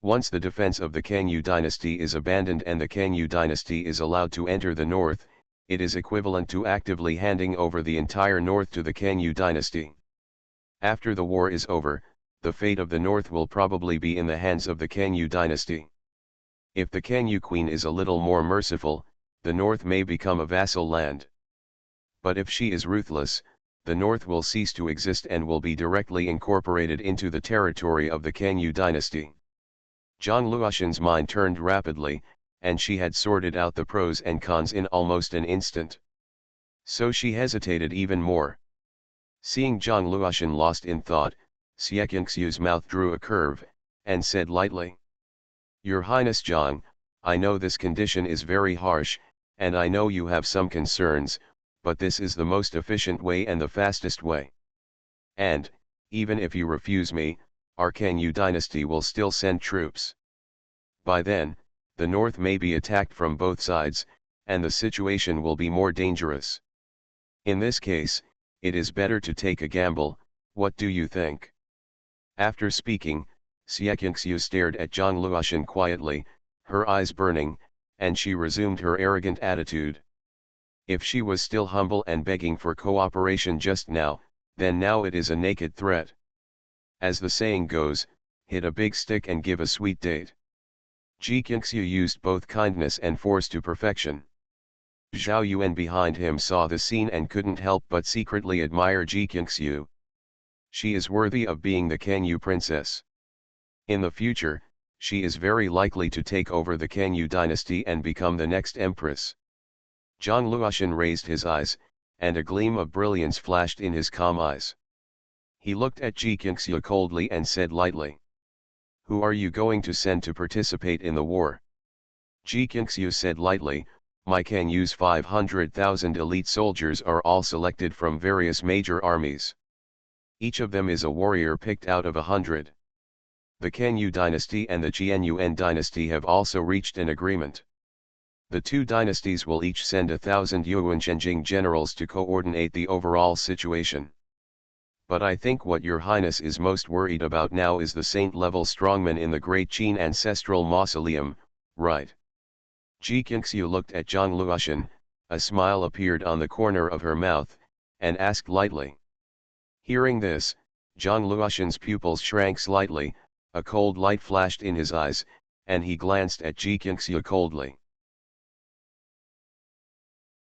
Speaker 1: Once the defense of the Kangyu dynasty is abandoned and the Kangyu dynasty is allowed to enter the north, it is equivalent to actively handing over the entire north to the Kangyu dynasty. After the war is over, the fate of the north will probably be in the hands of the Kangyu dynasty. If the Kangyu queen is a little more merciful, the north may become a vassal land. But if she is ruthless, the north will cease to exist and will be directly incorporated into the territory of the Kanyu dynasty. Zhang Luoxin's mind turned rapidly, and she had sorted out the pros and cons in almost an instant. So she hesitated even more. Seeing Zhang Luoxin lost in thought, Xie Qingxiu's mouth drew a curve, and said lightly, "Your Highness Zhang, I know this condition is very harsh, and I know you have some concerns, but this is the most efficient way and the fastest way. And, even if you refuse me, our Kanyu dynasty will still send troops. By then, the north may be attacked from both sides, and the situation will be more dangerous. In this case, it is better to take a gamble. What do you think?" After speaking, Xie Qingxiu stared at Zhang Luoxin quietly, her eyes burning, and she resumed her arrogant attitude. If she was still humble and begging for cooperation just now, then now it is a naked threat. As the saying goes, hit a big stick and give a sweet date. Xie Qingxiu used both kindness and force to perfection. Zhao Yuan behind him saw the scene and couldn't help but secretly admire Xie Qingxiu. She is worthy of being the Kanyu princess. In the future, she is very likely to take over the Kanyu dynasty and become the next empress. Zhang Luoxin raised his eyes, and a gleam of brilliance flashed in his calm eyes. He looked at Xie Qingxiu coldly and said lightly, "Who are you going to send to participate in the war?" Xie Qingxiu said lightly, "My Kanyu's 500,000 elite soldiers are all selected from various major armies. Each of them is a warrior picked out of 100. The Kanyu dynasty and the Xuanhuan dynasty have also reached an agreement. The two dynasties will each send 1,000 Yuan Zhenjing generals to coordinate the overall situation. But I think what your highness is most worried about now is the saint-level strongman in the Great Qin ancestral mausoleum, right?" Xie Qingxiu looked at Zhang Luoxin, a smile appeared on the corner of her mouth, and asked lightly. Hearing this, Zhang Luoxin's pupils shrank slightly, a cold light flashed in his eyes, and he glanced at Xie Qingxiu coldly.